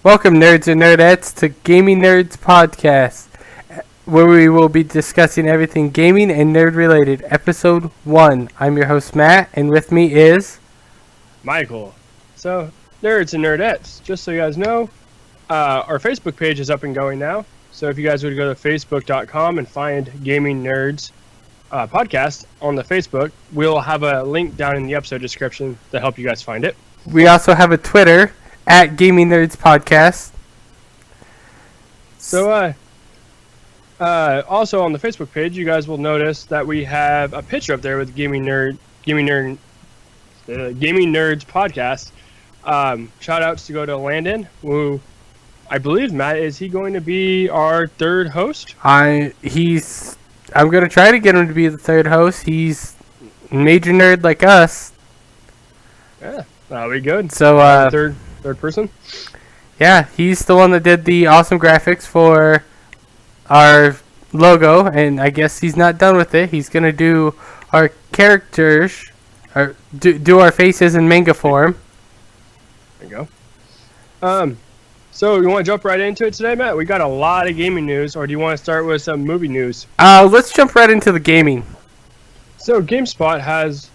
Welcome, nerds and nerdettes, to Gaming Nerds Podcast, where we will be discussing everything gaming and nerd related. Episode 1. I'm your host, Matt, and with me is Michael. So, nerds and nerdettes, just so you guys know, our Facebook page is up and going now. So, if you guys would go to facebook.com and find Gaming Nerds Podcast on the Facebook, we'll have a link down in the episode description to help you guys find it. We also have a Twitter at Gaming Nerds Podcast. So, also on the Facebook page, you guys will notice that we have a picture up there with Gaming Nerds Podcast. Shout outs to go to Landon, who I believe, Matt, is he going to be our third host? I'm going to try to get him to be the third host. He's a major nerd like us. Yeah, that'll be good. So, third person? Yeah, he's the one that did the awesome graphics for our logo, and I guess he's not done with it. He's going to do our characters, or do our faces in manga form. There you go. So you want to jump right into it today, Matt? We got a lot of gaming news, or do you want to start with some movie news? Let's jump right into the gaming. So GameSpot has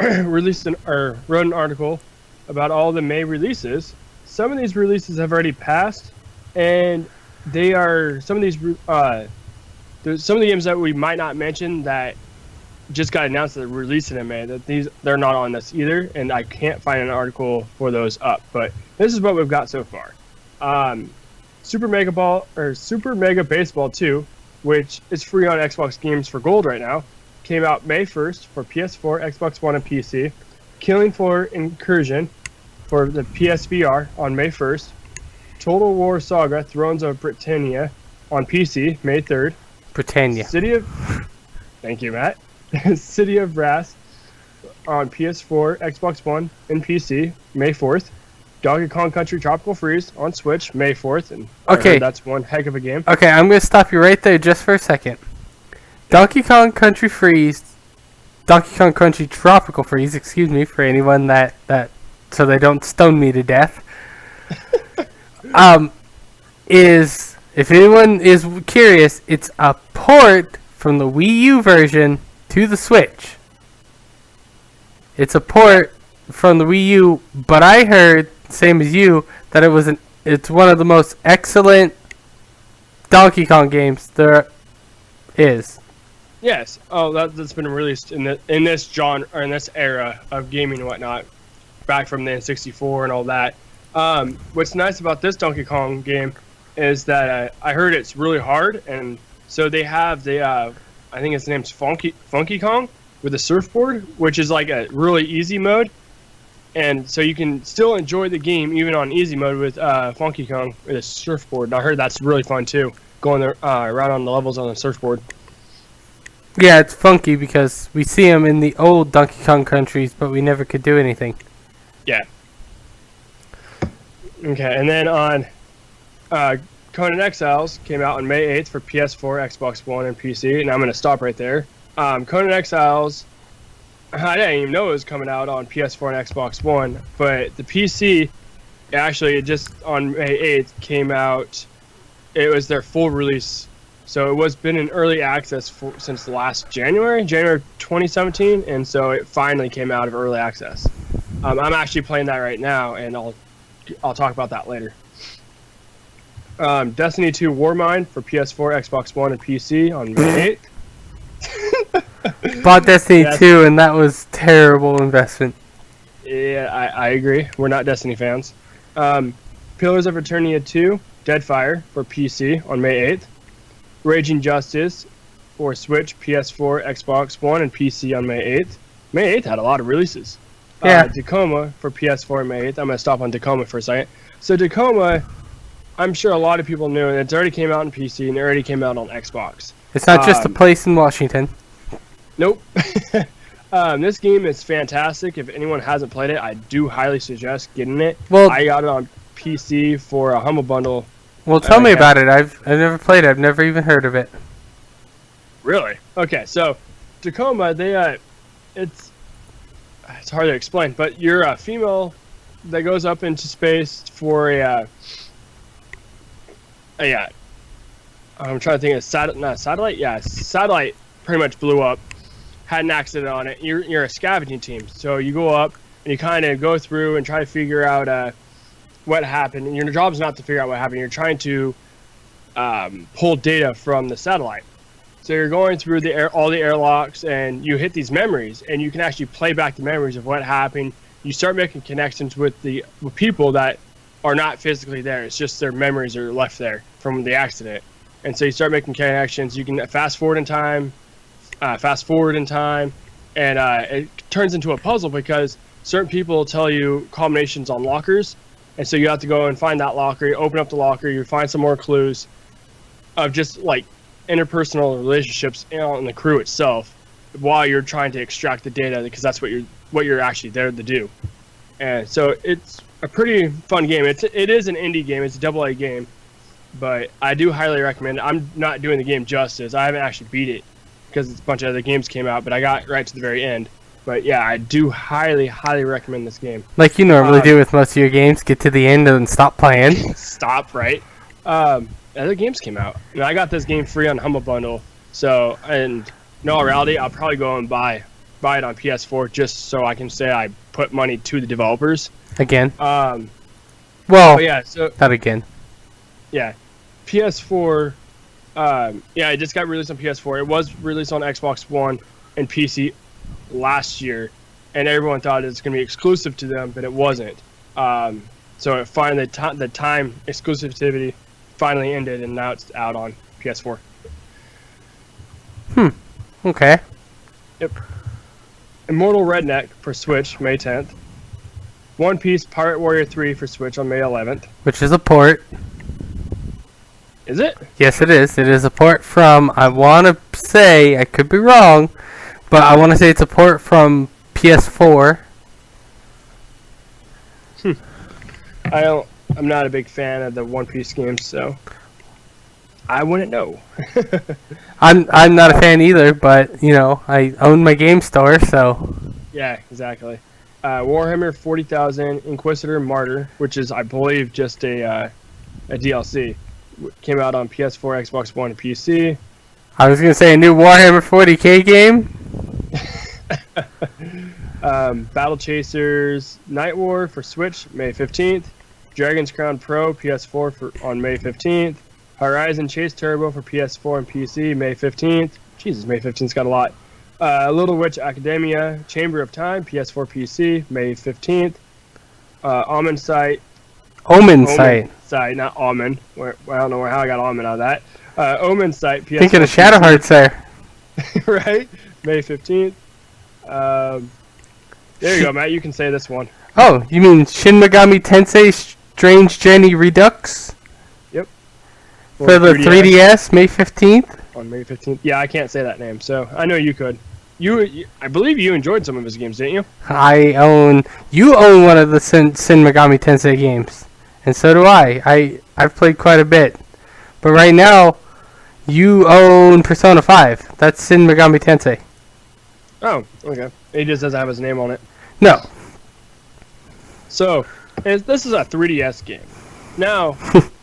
wrote an article about all the May releases. Some of these releases have already passed, and they are some of the games that we might not mention that just got announced that they're releasing in May. They're not on this either, and I can't find an article for those up. But this is what we've got so far. Super Mega Baseball 2, which is free on Xbox Games for Gold right now, came out May 1st for PS4, Xbox One, and PC. Killing Floor Incursion for the PSVR on May 1st. Total War Saga Thrones of Britannia on PC May 3rd. Britannia. Thank you, Matt. City of Brass on PS4, Xbox One, and PC May 4th. Donkey Kong Country Tropical Freeze on Switch May 4th. And okay, that's one heck of a game. Okay, I'm going to stop you right there just for a second. Donkey Kong Country Tropical Freeze, excuse me, for anyone that so they don't stone me to death. Is, if anyone is curious, it's a port from the Wii U version to the Switch. It's a port from the Wii U, but I heard, same as you, that it's one of the most excellent Donkey Kong games there is. Yes. Oh, that's been released in this genre, or in this era of gaming and whatnot, back from the N64 and all that. What's nice about this Donkey Kong game is that I heard it's really hard, and so they have I think his name's Funky Kong with a surfboard, which is like a really easy mode, and so you can still enjoy the game even on easy mode with Funky Kong with a surfboard. And I heard that's really fun too, going there around on the levels on the surfboard. Yeah, it's funky because we see them in the old Donkey Kong countries, but we never could do anything. Yeah. Okay, and then on Conan Exiles came out on May 8th for PS4, Xbox One, and PC, and I'm going to stop right there. Conan Exiles, I didn't even know it was coming out on PS4 and Xbox One, but the PC, actually, just on May 8th came out. It was their full release. So it been in early access since last January 2017, and so it finally came out of early access. I'm actually playing that right now, and I'll talk about that later. Destiny 2 Warmind for PS4, Xbox One, and PC on May 8th. Bought Destiny 2, and that was terrible investment. Yeah, I agree. We're not Destiny fans. Pillars of Eternia 2 Deadfire for PC on May 8th. Raging Justice for Switch, PS4, Xbox One, and PC on May 8th. May 8th had a lot of releases. Yeah. Tacoma for PS4 on May 8th. I'm going to stop on Tacoma for a second. So Tacoma, I'm sure a lot of people knew, and it already came out on PC, and it already came out on Xbox. It's not just a place in Washington. Nope. This game is fantastic. If anyone hasn't played it, I do highly suggest getting it. Well, I got it on PC for a Humble Bundle. Well, tell me about it. I've never played it. I've never even heard of it. Really? Okay, so Tacoma, it's hard to explain, but you're a female that goes up into space for Yeah, I'm trying to think of satellite. Yeah, satellite pretty much blew up. Had an accident on it. You're a scavenging team, so you go up and you kind of go through and try to figure out what happened. And your job's not to figure out what happened. You're trying to pull data from the satellite. So you're going through all the airlocks, and you hit these memories, and you can actually play back the memories of what happened. You start making connections with people that are not physically there. It's just their memories are left there from the accident. And so you start making connections. You can fast forward in time, and it turns into a puzzle because certain people will tell you combinations on lockers, and so you have to go and find that locker. You open up the locker, you find some more clues of just like interpersonal relationships in the crew itself while you're trying to extract the data, because that's what you're actually there to do. And so it's a pretty fun game. It is an indie game. It's a AA game, but I do highly recommend it. I'm not doing the game justice. I haven't actually beat it because a bunch of other games came out, but I got right to the very end. But yeah, I do highly recommend this game. Like you normally do with most of your games, get to the end and stop playing. Stop, right? Other games came out, and I got this game free on Humble Bundle. So, and in all reality, I'll probably go and buy it on PS4 just so I can say I put money to the developers. Again. Well, yeah. So not again. Yeah, PS4. Yeah, it just got released on PS4. It was released on Xbox One and PC last year, and everyone thought it was going to be exclusive to them, but it wasn't. So it finally the time exclusivity finally ended, and now it's out on PS4. Okay. Yep. Immortal Redneck for Switch, May 10th. One Piece Pirate Warrior 3 for Switch on May 11th. Which is a port. Is it? Yes, it is. It is a port from, I want to say, I could be wrong, but I want to say it's a port from PS4. I'm not a big fan of the One Piece games, so I wouldn't know. I'm not a fan either, but you know, I own my game store, so yeah, exactly. Warhammer 40,000 Inquisitor Martyr, which is, I believe, just a DLC, came out on PS4, Xbox One, and PC. I was gonna say a new Warhammer 40K game. Battle Chasers Night War for Switch, May 15th. Dragon's Crown Pro PS4 on May 15th. Horizon Chase Turbo for PS4 and PC, May 15th. Jesus, May 15th's got a lot. Little Witch Academia Chamber of Time, PS4, PC, May 15th. Omen Sight, not Omen. I don't know how I got Omen out of that. Omen Sight, PS4. Thinking of Shadow Hearts there. Right? May 15th. There you go, Matt. You can say this one. Oh, you mean Shin Megami Tensei Strange Journey Redux? Yep. For the 3DS, May 15th? On May 15th. Yeah, I can't say that name, so I know you could. I believe you enjoyed some of his games, didn't you? You own one of the Shin Megami Tensei games. And so do I. I've played quite a bit. But right now, you own Persona 5. That's Shin Megami Tensei. Oh, okay. He just doesn't have his name on it. No. So, this is a 3DS game. Now,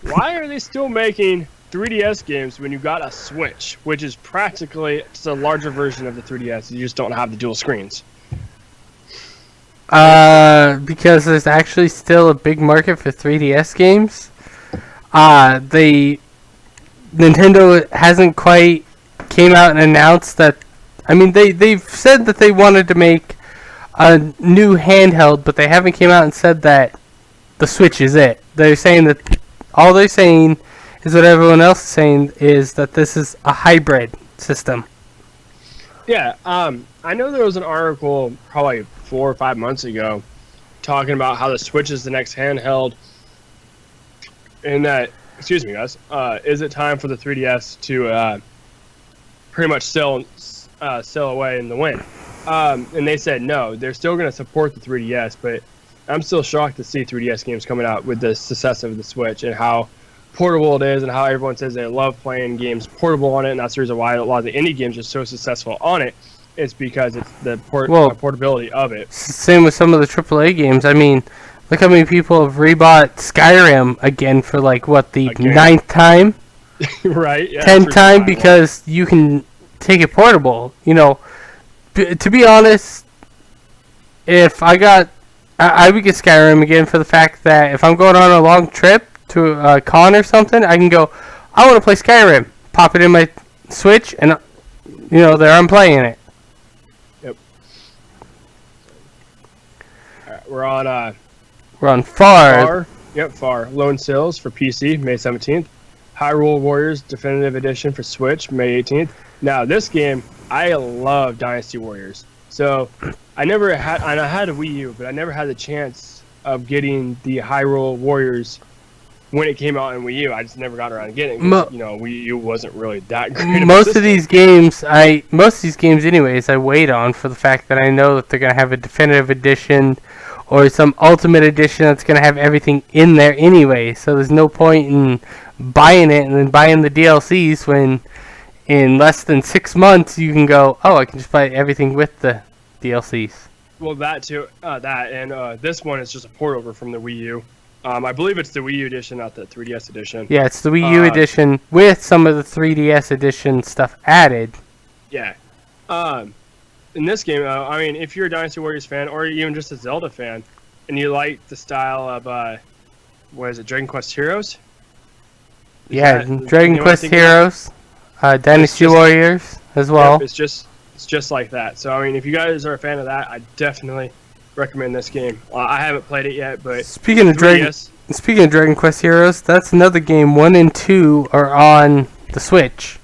why are they still making 3DS games when you got a Switch, which is practically just a larger version of the 3DS? You just don't have the dual screens. Because there's actually still a big market for 3DS games. Nintendo hasn't quite came out and announced that. I mean, they've said that they wanted to make a new handheld, but they haven't came out and said that the Switch is it. They're saying that all they're saying is what everyone else is saying, is that this is a hybrid system. Yeah, I know there was an article probably 4 or 5 months ago talking about how the Switch is the next handheld, and that, excuse me guys, is it time for the 3DS to pretty much sail away in the wind? And they said no, they're still going to support the 3DS, but I'm still shocked to see 3DS games coming out with the success of the Switch and how portable it is, and how everyone says they love playing games portable on it, and that's the reason why a lot of the indie games are so successful on it. It's because it's the portability of it. Same with some of the AAA games. I mean, Look how many people have rebought Skyrim again for like what the Again. ninth time, Right? Yeah, 10th for time survival. because you can take it portable. You know, to be honest, if I would get Skyrim again for the fact that if I'm going on a long trip to a con or something, I can go. I want to play Skyrim. Pop it in my Switch, and there I'm playing it. Yep. All right, We're on far. Far. Yep, Far. Lone Sills for PC, May 17th. Hyrule Warriors Definitive Edition for Switch, May 18th. Now, this game, I love Dynasty Warriors. So, I had a Wii U, but I never had the chance of getting the Hyrule Warriors when it came out in Wii U. I just never got around to getting it. 'Cause, Wii U wasn't really that great. Most of these games, anyways, I wait on for the fact that I know that they're gonna have a definitive edition or some ultimate edition that's gonna have everything in there anyway. So there's no point in buying it and then buying the DLCs when in less than 6 months you can go, oh, I can just buy everything with the DLCs. Well, that too, this one is just a port over from the Wii U. I believe it's the Wii U edition, not the 3DS edition. Yeah, it's the Wii U edition with some of the 3DS edition stuff added. Yeah. In this game, if you're a Dynasty Warriors fan or even just a Zelda fan, and you like the style of, Dragon Quest Heroes? Yeah, Dragon Quest Heroes, Dynasty Warriors as well. Yep, it's just like that. So, if you guys are a fan of that, I definitely recommend this game. I haven't played it yet, but Speaking of Dragon Quest Heroes, that's another game. 1 and 2 are on the Switch.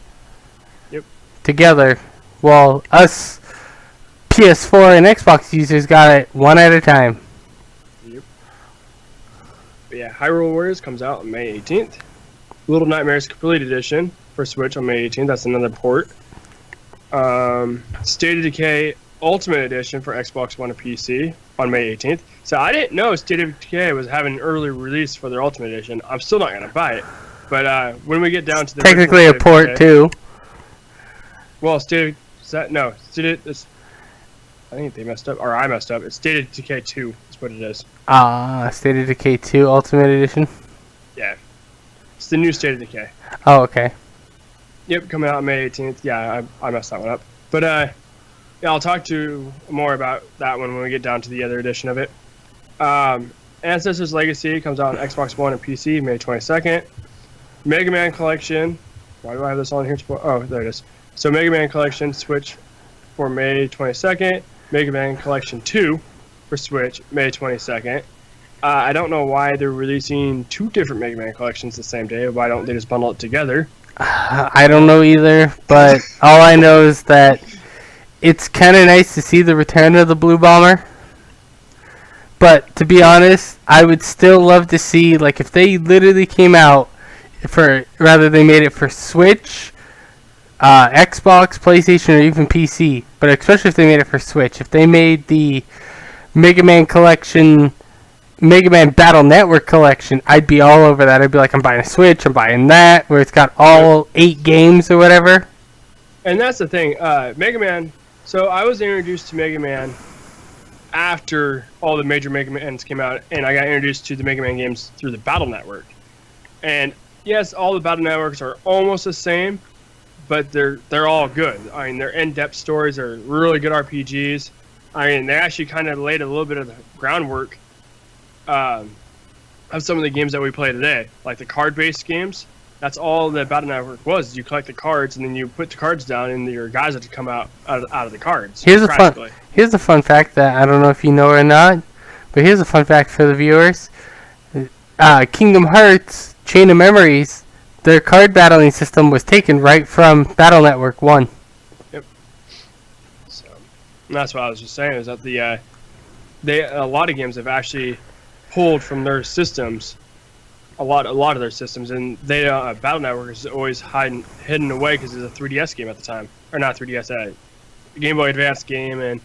Yep. Together, while us PS4 and Xbox users got it one at a time. Yep. But yeah, Hyrule Warriors comes out on May 18th. Little Nightmares Complete Edition for Switch on May 18th. That's another port. State of Decay Ultimate Edition for Xbox One and PC on May 18th. So I didn't know State of Decay was having an early release for their Ultimate Edition. I'm still not going to buy it. But when we get down to the... Technically a port, too. Well, I think they messed up, or I messed up. It's State of Decay 2 is what it is. State of Decay 2 Ultimate Edition? Yeah. It's the new State of Decay. Oh, okay. Yep, coming out on May 18th. Yeah, I messed that one up. But, I'll talk to more about that one when we get down to the other edition of it. Ancestors Legacy comes out on Xbox One and PC May 22nd. Mega Man Collection. Why do I have this on here? Oh, there it is. So Mega Man Collection Switch for May 22nd. Mega Man Collection 2 for Switch May 22nd. I don't know why they're releasing 2 different Mega Man collections the same day. Why don't they just bundle it together? I don't know either, but all I know is that it's kind of nice to see the return of the Blue Bomber. But to be honest, I would still love to see, like, if they literally came out they made it for Switch, Xbox, PlayStation, or even PC. But especially if they made it for Switch. If they made the Mega Man Collection, Mega Man Battle Network Collection, I'd be all over that. I'd be like, I'm buying a Switch, I'm buying that, where it's got all 8 games or whatever. And that's the thing, Mega Man. So I was introduced to Mega Man after all the major Mega Mans came out, and I got introduced to the Mega Man games through the Battle Network. And yes, all the Battle Networks are almost the same, but they're all good. Their in-depth stories are really good RPGs. They actually kind of laid a little bit of the groundwork of some of the games that we play today, like the card-based games. That's all the Battle Network was. You collect the cards, and then you put the cards down, and your guys have to come out of the cards. Here's a fun fact that I don't know if you know or not, but here's a fun fact for the viewers. Kingdom Hearts Chain of Memories, their card battling system was taken right from Battle Network 1. Yep. So that's what I was just saying, is that a lot of games have actually pulled from their systems. A lot of their systems, and Battle Network is always hidden away because it's a 3DS game at the time, or not 3DS, Game Boy Advance game, and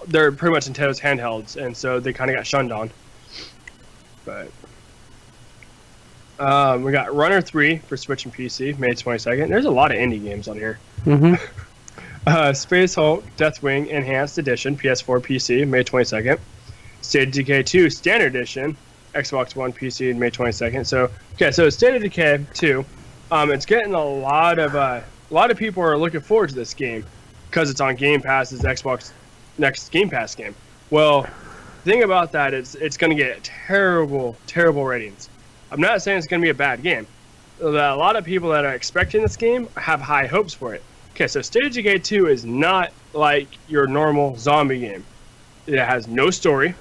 they're pretty much Nintendo's handhelds, and so they kind of got shunned on. But we got Runner 3 for Switch and PC, May 22nd. There's a lot of indie games on here. Mm-hmm. Space Hulk Deathwing Enhanced Edition, PS4, PC, May 22nd. State of Decay 2 Standard Edition, Xbox One, PC, May 22nd. So State of Decay 2, it's getting a lot of people are looking forward to this game because it's on Game Pass. It's Xbox next Game Pass game. Well, the thing about that is it's going to get terrible ratings. I'm not saying it's going to be a bad game. A lot of people that are expecting this game have high hopes for it. Okay, so State of Decay 2 is not like your normal zombie game. It has no story.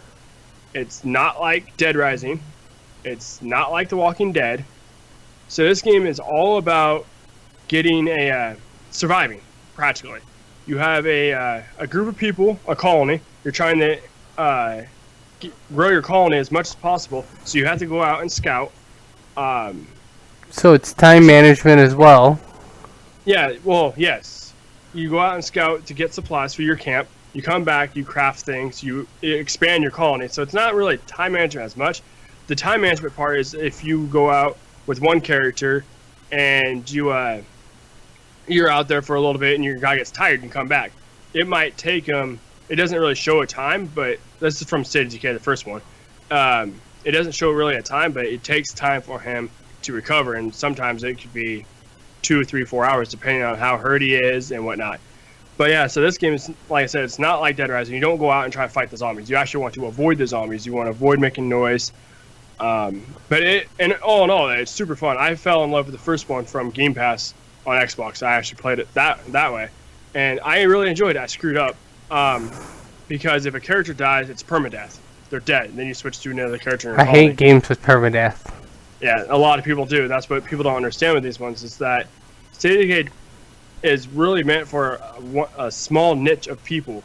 It's not like Dead Rising. It's not like The Walking Dead. So this game is all about getting surviving, practically. You have a group of people, a colony. You're trying to grow your colony as much as possible. So you have to go out and scout. So it's time management as well. Yeah, well, yes. You go out and scout to get supplies for your camp. You come back, you craft things, you expand your colony. So it's not really time management as much. The time management part is if you go out with one character and you're out there for a little bit and your guy gets tired and come back. It might take him, it doesn't really show a time, but this is from State of Decay, the first one. It doesn't show really a time, but it takes time for him to recover, and sometimes it could be 2, 3, 4 hours depending on how hurt he is and whatnot. But yeah, so this game is, like I said, it's not like Dead Rising. You don't go out and try to fight the zombies. You actually want to avoid the zombies. You want to avoid making noise. But all in all, it's super fun. I fell in love with the first one from Game Pass on Xbox. I actually played it that way, and I really enjoyed it. I screwed up because if a character dies, it's permadeath. They're dead, and then you switch to another character. I hate games with permadeath. Yeah, a lot of people do. That's what people don't understand with these ones, is that State of Decay is really meant for a small niche of people.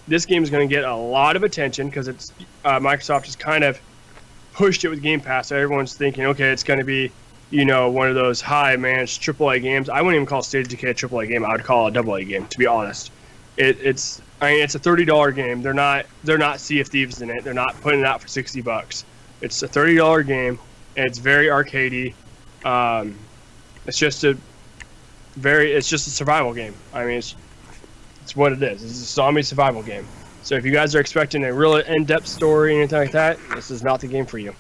This game is going to get a lot of attention because it's Microsoft has kind of pushed it with Game Pass. So everyone's thinking, okay, it's going to be, one of those high-managed AAA games. I wouldn't even call State of Decay a AAA game. I would call it a AA game, to be honest. It's a $30 game. They're not Sea of Thieves in it. They're not putting it out for $60. It's a $30 game, and it's very arcadey. It's just a survival game. I mean, it's what it is. It's a zombie survival game. So if you guys are expecting a real in-depth story and anything like that, this is not the game for you.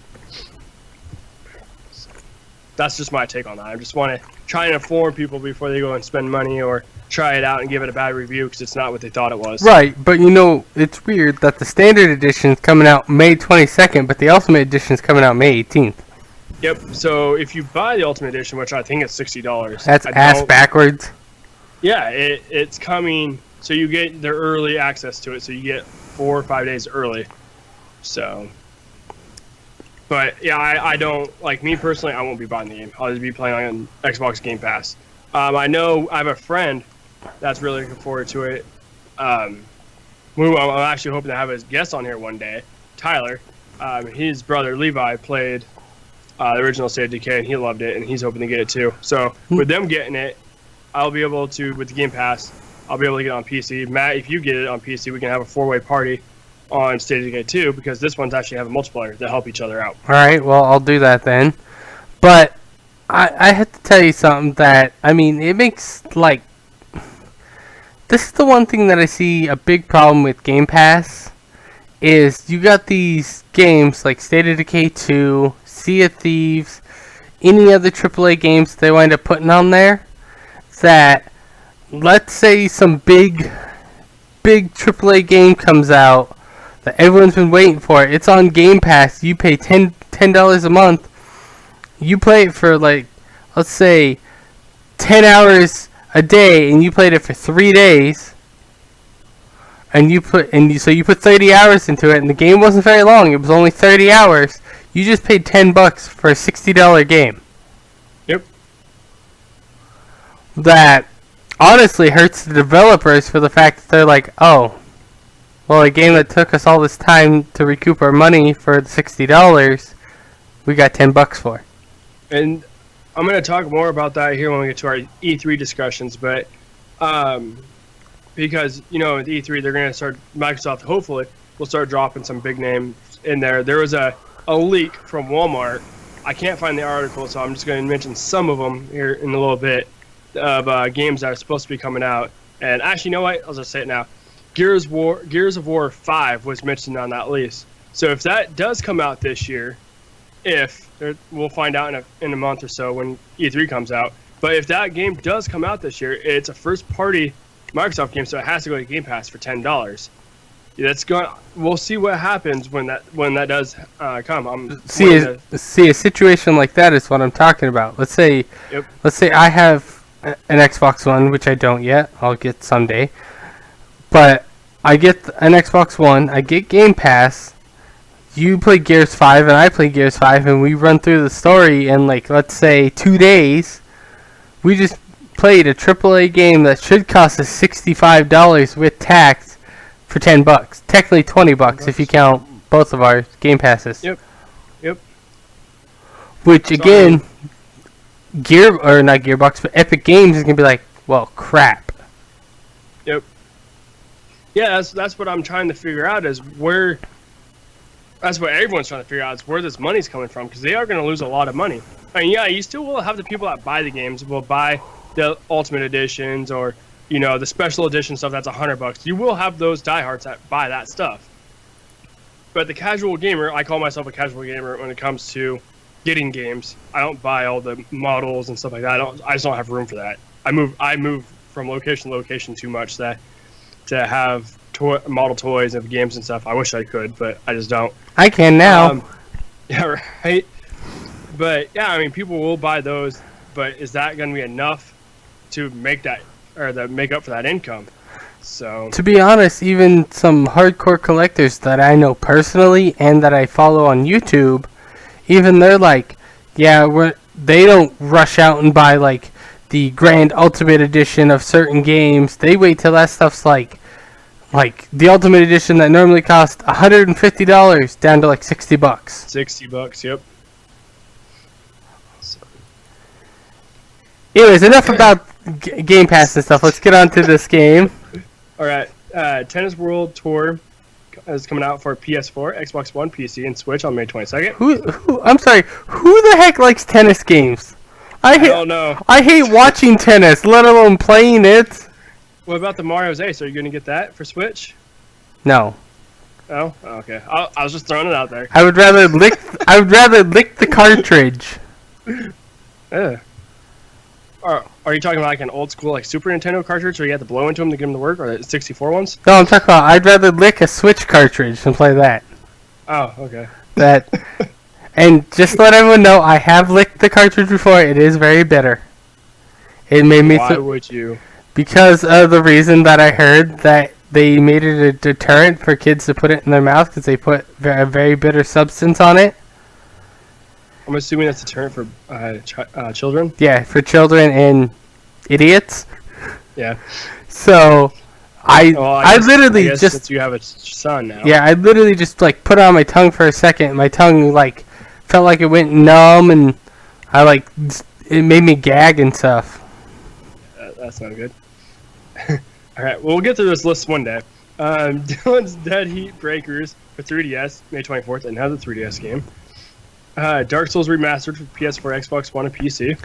That's just my take on that. I just want to try and inform people before they go and spend money or try it out and give it a bad review because it's not what they thought it was. Right, but it's weird that the Standard Edition is coming out May 22nd, but the Ultimate Edition is coming out May 18th. Yep, so if you buy the Ultimate Edition, which I think is $60... That's ass backwards. Yeah, it's coming... So you get their early access to it, so you get 4 or 5 days early. So... But, yeah, I don't... Like, me personally, I won't be buying the game. I'll just be playing on Xbox Game Pass. I know I have a friend that's really looking forward to it. I'm actually hoping to have his guest on here one day. Tyler. His brother, Levi, played... the original State of Decay, and he loved it, and he's hoping to get it too. So with them getting it, I'll be able to, with the Game Pass, I'll be able to get it on PC. Matt, if you get it on PC, we can have a 4-way party on State of Decay 2, because this one's actually have a multiplayer to help each other out. Alright, well, I'll do that then. But I have to tell you something that, it makes, this is the one thing that I see a big problem with Game Pass, is you got these games like State of Decay 2, Sea of Thieves, any other AAA games they wind up putting on there, that, let's say some big AAA game comes out that everyone's been waiting for. It's on Game Pass. You pay $10 a month. You play it for, let's say 10 hours a day, and you played it for 3 days. And you put 30 hours into it, and the game wasn't very long. It was only 30 hours. You just paid $10 for a $60 game. Yep. That honestly hurts the developers for the fact that they're like, oh, well, a game that took us all this time to recoup our money for the $60, we got $10 for. And I'm going to talk more about that here when we get to our E3 discussions, but because, with E3, they're going to start, Microsoft hopefully will start dropping some big names in there. There was a leak from Walmart. I can't find the article, so I'm just going to mention some of them here in a little bit of games that are supposed to be coming out. And actually, you know what? I'll just say it now. Gears of War 5 was mentioned on that list. So if that does come out this year, we'll find out in a month or so when E3 comes out. But if that game does come out this year, it's a first-party Microsoft game, so it has to go to Game Pass for $10. We'll see what happens when that does come. See, a situation like that is what I'm talking about. Let's say I have an Xbox One, which I don't yet. I'll get someday. But I get an Xbox One. I get Game Pass. You play Gears 5 and I play Gears 5, and we run through the story in, like, let's say 2 days. We just played a AAA game that should cost us $65 with tax for $10. Technically $20 if you count both of our Game Passes. Yep. Which again, not Gearbox, but Epic Games is gonna be like, well, crap. Yep. Yeah, that's what I'm trying to figure out is where. That's what everyone's trying to figure out is where this money's coming from, because they are going to lose a lot of money. I mean, yeah, you still will have the people that buy the games will buy the Ultimate Editions or the special edition stuff that's $100. You will have those diehards that buy that stuff. But the casual gamer, I call myself a casual gamer when it comes to getting games. I don't buy all the models and stuff like that. I just don't have room for that. I move from location to location too much to have model toys of games and stuff. I wish I could, but I just don't. I can now. Yeah, right. But yeah, I mean, people will buy those, but is that going to be enough to make up for that income? So to be honest, even some hardcore collectors that I know personally and that I follow on YouTube, even they're like, yeah, they don't rush out and buy like the Grand Ultimate Edition of certain games. They wait till that stuff's like the Ultimate Edition that normally costs $150 down to like $60. $60, yep. So. Anyways, enough about Game Pass and stuff. Let's get on to this game. All right, Tennis World Tour is coming out for PS4, Xbox One, PC, and Switch on May 22nd. Who? I'm sorry. Who the heck likes tennis games? I don't know. I hate watching tennis, let alone playing it. What about the Mario's Ace? Are you going to get that for Switch? No. Oh, okay. I was just throwing it out there. I would rather lick the cartridge. Are you talking about like an old school like Super Nintendo cartridge where you have to blow into them to get them to work, or the 64 ones? No, I'm talking about I'd rather lick a Switch cartridge than play that. Oh, okay. And just to let everyone know, I have licked the cartridge before. It is very bitter. It made me. Why would you? Because of the reason that I heard that they made it a deterrent for kids to put it in their mouth because they put a very bitter substance on it. I'm assuming that's a deterrent for children? Yeah, for children and idiots. Yeah. So, I literally just... Since you have a son now. Yeah, I literally just, like, put it on my tongue for a second. My tongue, like, felt like it went numb, and it made me gag and stuff. That's not good. Alright, well, we'll get through this list one day. Dylan's Dead Heat Breakers for 3DS, May 24th, another 3DS game. Dark Souls Remastered for PS4, Xbox One, and PC.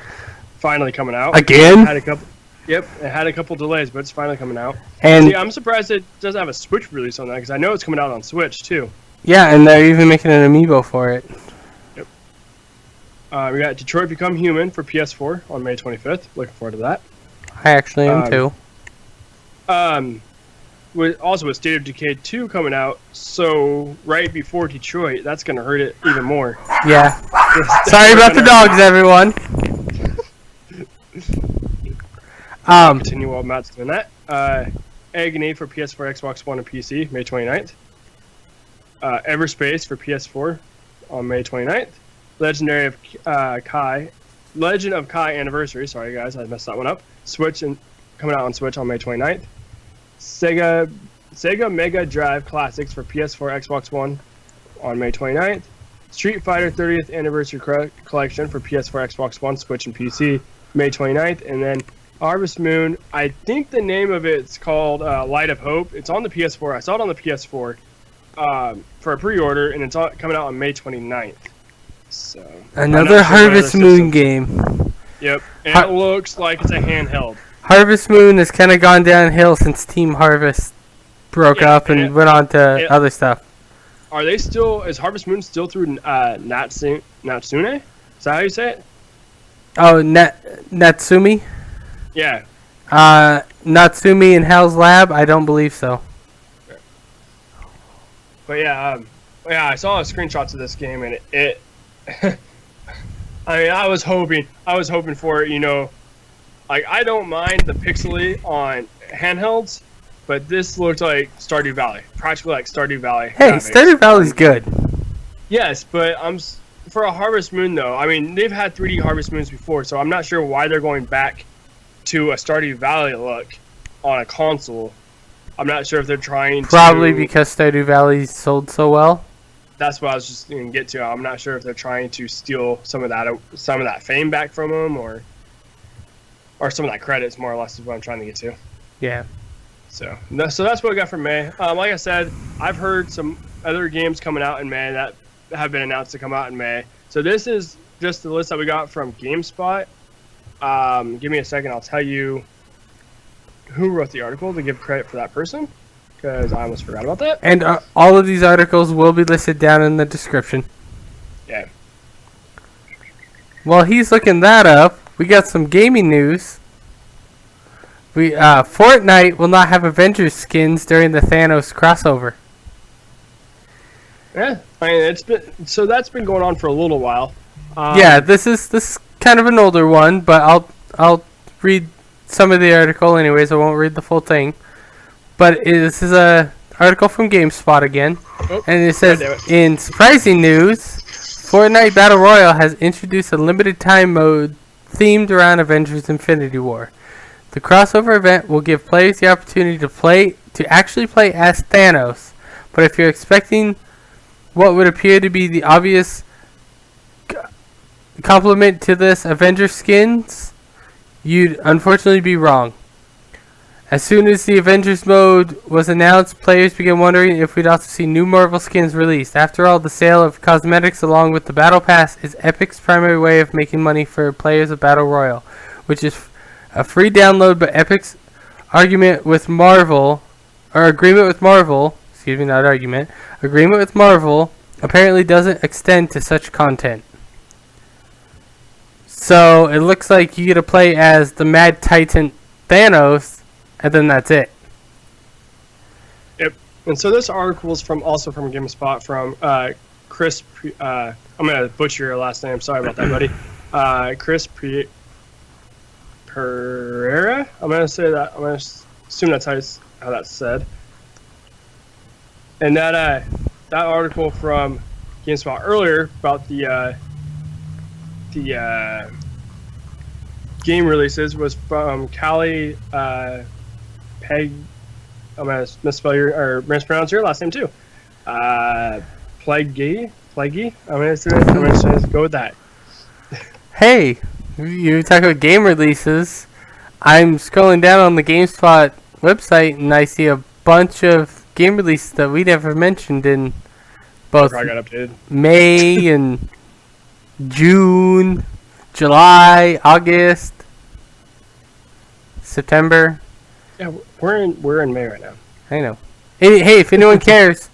Finally coming out. Again? It had a couple delays, but it's finally coming out. And see, I'm surprised it doesn't have a Switch release on that, because I know it's coming out on Switch, too. Yeah, and they're even making an amiibo for it. Yep. We got Detroit Become Human for PS4 on May 25th. Looking forward to that. I actually am, too. Also with State of Decay 2 coming out, so right before Detroit, that's going to hurt it even more. Yeah. Sorry about the dogs, everyone. Continue while Matt's doing that. Agony for PS4, Xbox One, and PC, May 29th. Everspace for PS4 on May 29th. Legend of Kai Anniversary, sorry guys, I messed that one up. Coming out on Switch on May 29th. Sega Mega Drive Classics for PS4, Xbox One on May 29th. Street Fighter 30th Anniversary Collection for PS4, Xbox One, Switch, and PC, May 29th. And then Harvest Moon, I think the name of it's called Light of Hope. It's on the PS4. I saw it on the PS4 for a pre-order, and it's coming out on May 29th. So another Harvest Moon game. Yep, and it looks like it's a handheld. Harvest Moon has kind of gone downhill since Team Harvest broke up and went on to other stuff. are they still? Is Harvest Moon still through Natsune? Is that how you say it? Oh, Natsumi? Yeah. Natsumi in Hell's Lab? I don't believe so. But yeah, I saw screenshots of this game, and it I mean, I was hoping for it. You know, like I don't mind the pixely on handhelds, but this looked like Stardew Valley, practically like Stardew Valley. Hey, Stardew Valley's good. Yes, but for a Harvest Moon though. I mean, they've had 3D Harvest Moons before, so I'm not sure why they're going back to a Stardew Valley look on a console. I'm not sure if they're trying Probably because Stardew Valley sold so well. That's what I was just going to get to. I'm not sure if they're trying to steal some of that fame back from them, or some of that credits, more or less, is what I'm trying to get to. Yeah. So that's what I got from May. Like I said, I've heard some other games coming out in May that have been announced to come out in May. So this is just the list that we got from GameSpot. Give me a second. I'll tell you who wrote the article to give credit for that person, because I almost forgot about that. And all of these articles will be listed down in the description. Yeah. While he's looking that up, we got some gaming news. Fortnite will not have Avengers skins during the Thanos crossover. Yeah, I mean that's been going on for a little while. Yeah, this is kind of an older one, but I'll read some of the article anyways. I won't read the full thing. But this is a article from GameSpot again, and it says, in surprising news, Fortnite Battle Royale has introduced a limited time mode themed around Avengers Infinity War. The crossover event will give players the opportunity to actually play as Thanos, but if you're expecting what would appear to be the obvious complement to this Avenger skins, you'd unfortunately be wrong. As soon as the Avengers mode was announced, players began wondering if we'd also see new Marvel skins released. After all, the sale of cosmetics along with the Battle Pass is Epic's primary way of making money for players of Battle Royale, which is a free download, but Epic's agreement with Marvel apparently doesn't extend to such content. So it looks like you get to play as the Mad Titan Thanos, and then that's it. Yep. And so this article is also from GameSpot from Chris. I'm gonna butcher your last name. Sorry about that, buddy. Chris Pereira. I'm gonna say that. I'm gonna assume that's how that's said. And that article from GameSpot earlier about the game releases was from Callie Peg. I'm gonna mispronounce your last name too. Plaguey. I'm gonna go with that. Hey, you talk about game releases. I'm scrolling down on the GameSpot website and I see a bunch of game releases that we never mentioned in both May and June, July, August, September. Yeah, we're in May right now. I know. Hey, if anyone cares,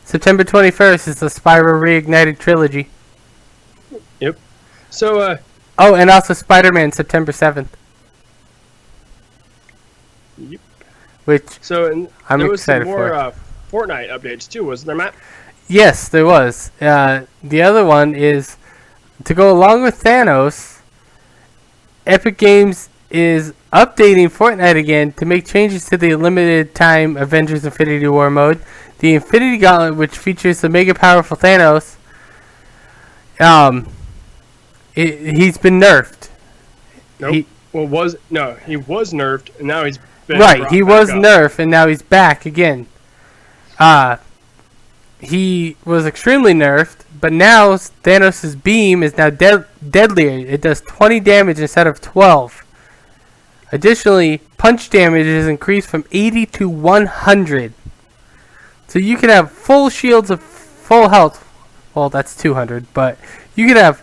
September 21st is the Spyro Reignited Trilogy. Yep. So, oh, and also Spider-Man September 7th. Yep. Which I'm there was excited some more, for. Fortnite updates too, wasn't there, Matt? Yes, there was. The other one is, to go along with Thanos, Epic Games is updating Fortnite again to make changes to the limited time Avengers Infinity War mode. The Infinity Gauntlet, which features the mega powerful Thanos, he's been nerfed. Nope. He was nerfed, and now he's been right. He was up. nerfed, and now he's back again. He was extremely nerfed, but now Thanos' beam is now deadlier. It does 20 damage instead of 12. Additionally, punch damage is increased from 80 to 100. So you can have full shields of full health. Well, that's 200, but you can have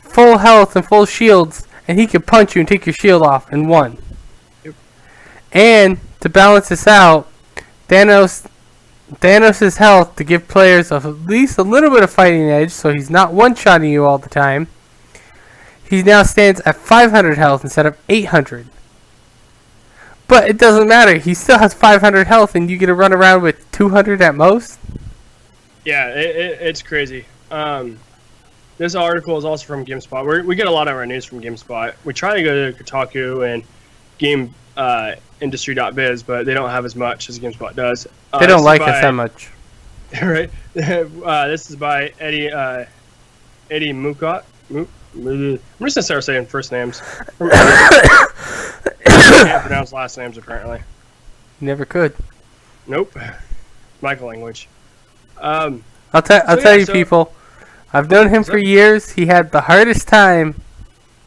full health and full shields, and he can punch you and take your shield off in one. Yep. And to balance this out, Thanos Thanos' health to give players at least a little bit of fighting edge, so he's not one-shotting you all the time. He now stands at 500 health instead of 800. But it doesn't matter. He still has 500 health, and you get to run around with 200 at most. Yeah, it's crazy. This article is also from GameSpot. We get a lot of our news from GameSpot. We try to go to Kotaku and GameIndustry.biz, but they don't have as much as GameSpot does. They don't like us that much. Right? This is by Eddie Mukot. I'm just gonna start saying first names. I can't pronounce last names apparently. Never could. Nope. Michael language. I'll tell you, people. I've known him for years. He had the hardest time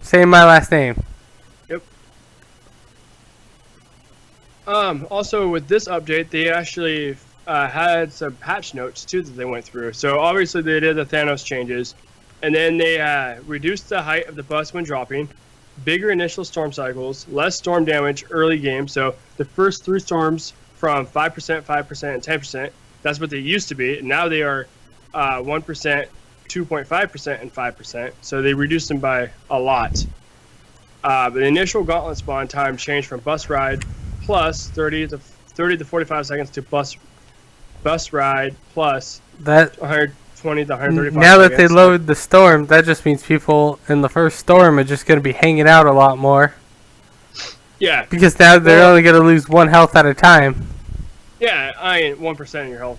saying my last name. Yep. Also, with this update, they actually had some patch notes too that they went through. So obviously they did the Thanos changes, and then they reduced the height of the bus when dropping, bigger initial storm cycles, less storm damage early game. So the first 3 storms from 5%, 5%, and 10%. That's what they used to be. And now they are 1%, 2.5%, and 5%. So they reduced them by a lot. But the initial gauntlet spawn time changed from bus ride plus 30 to 45 seconds to bus ride plus that 120 to 135 now seconds. that they load the storm, that just means people in the first storm are just going to be hanging out a lot more. Yeah. Because now they're only going to lose 1 health at a time. Yeah, 1% of your health.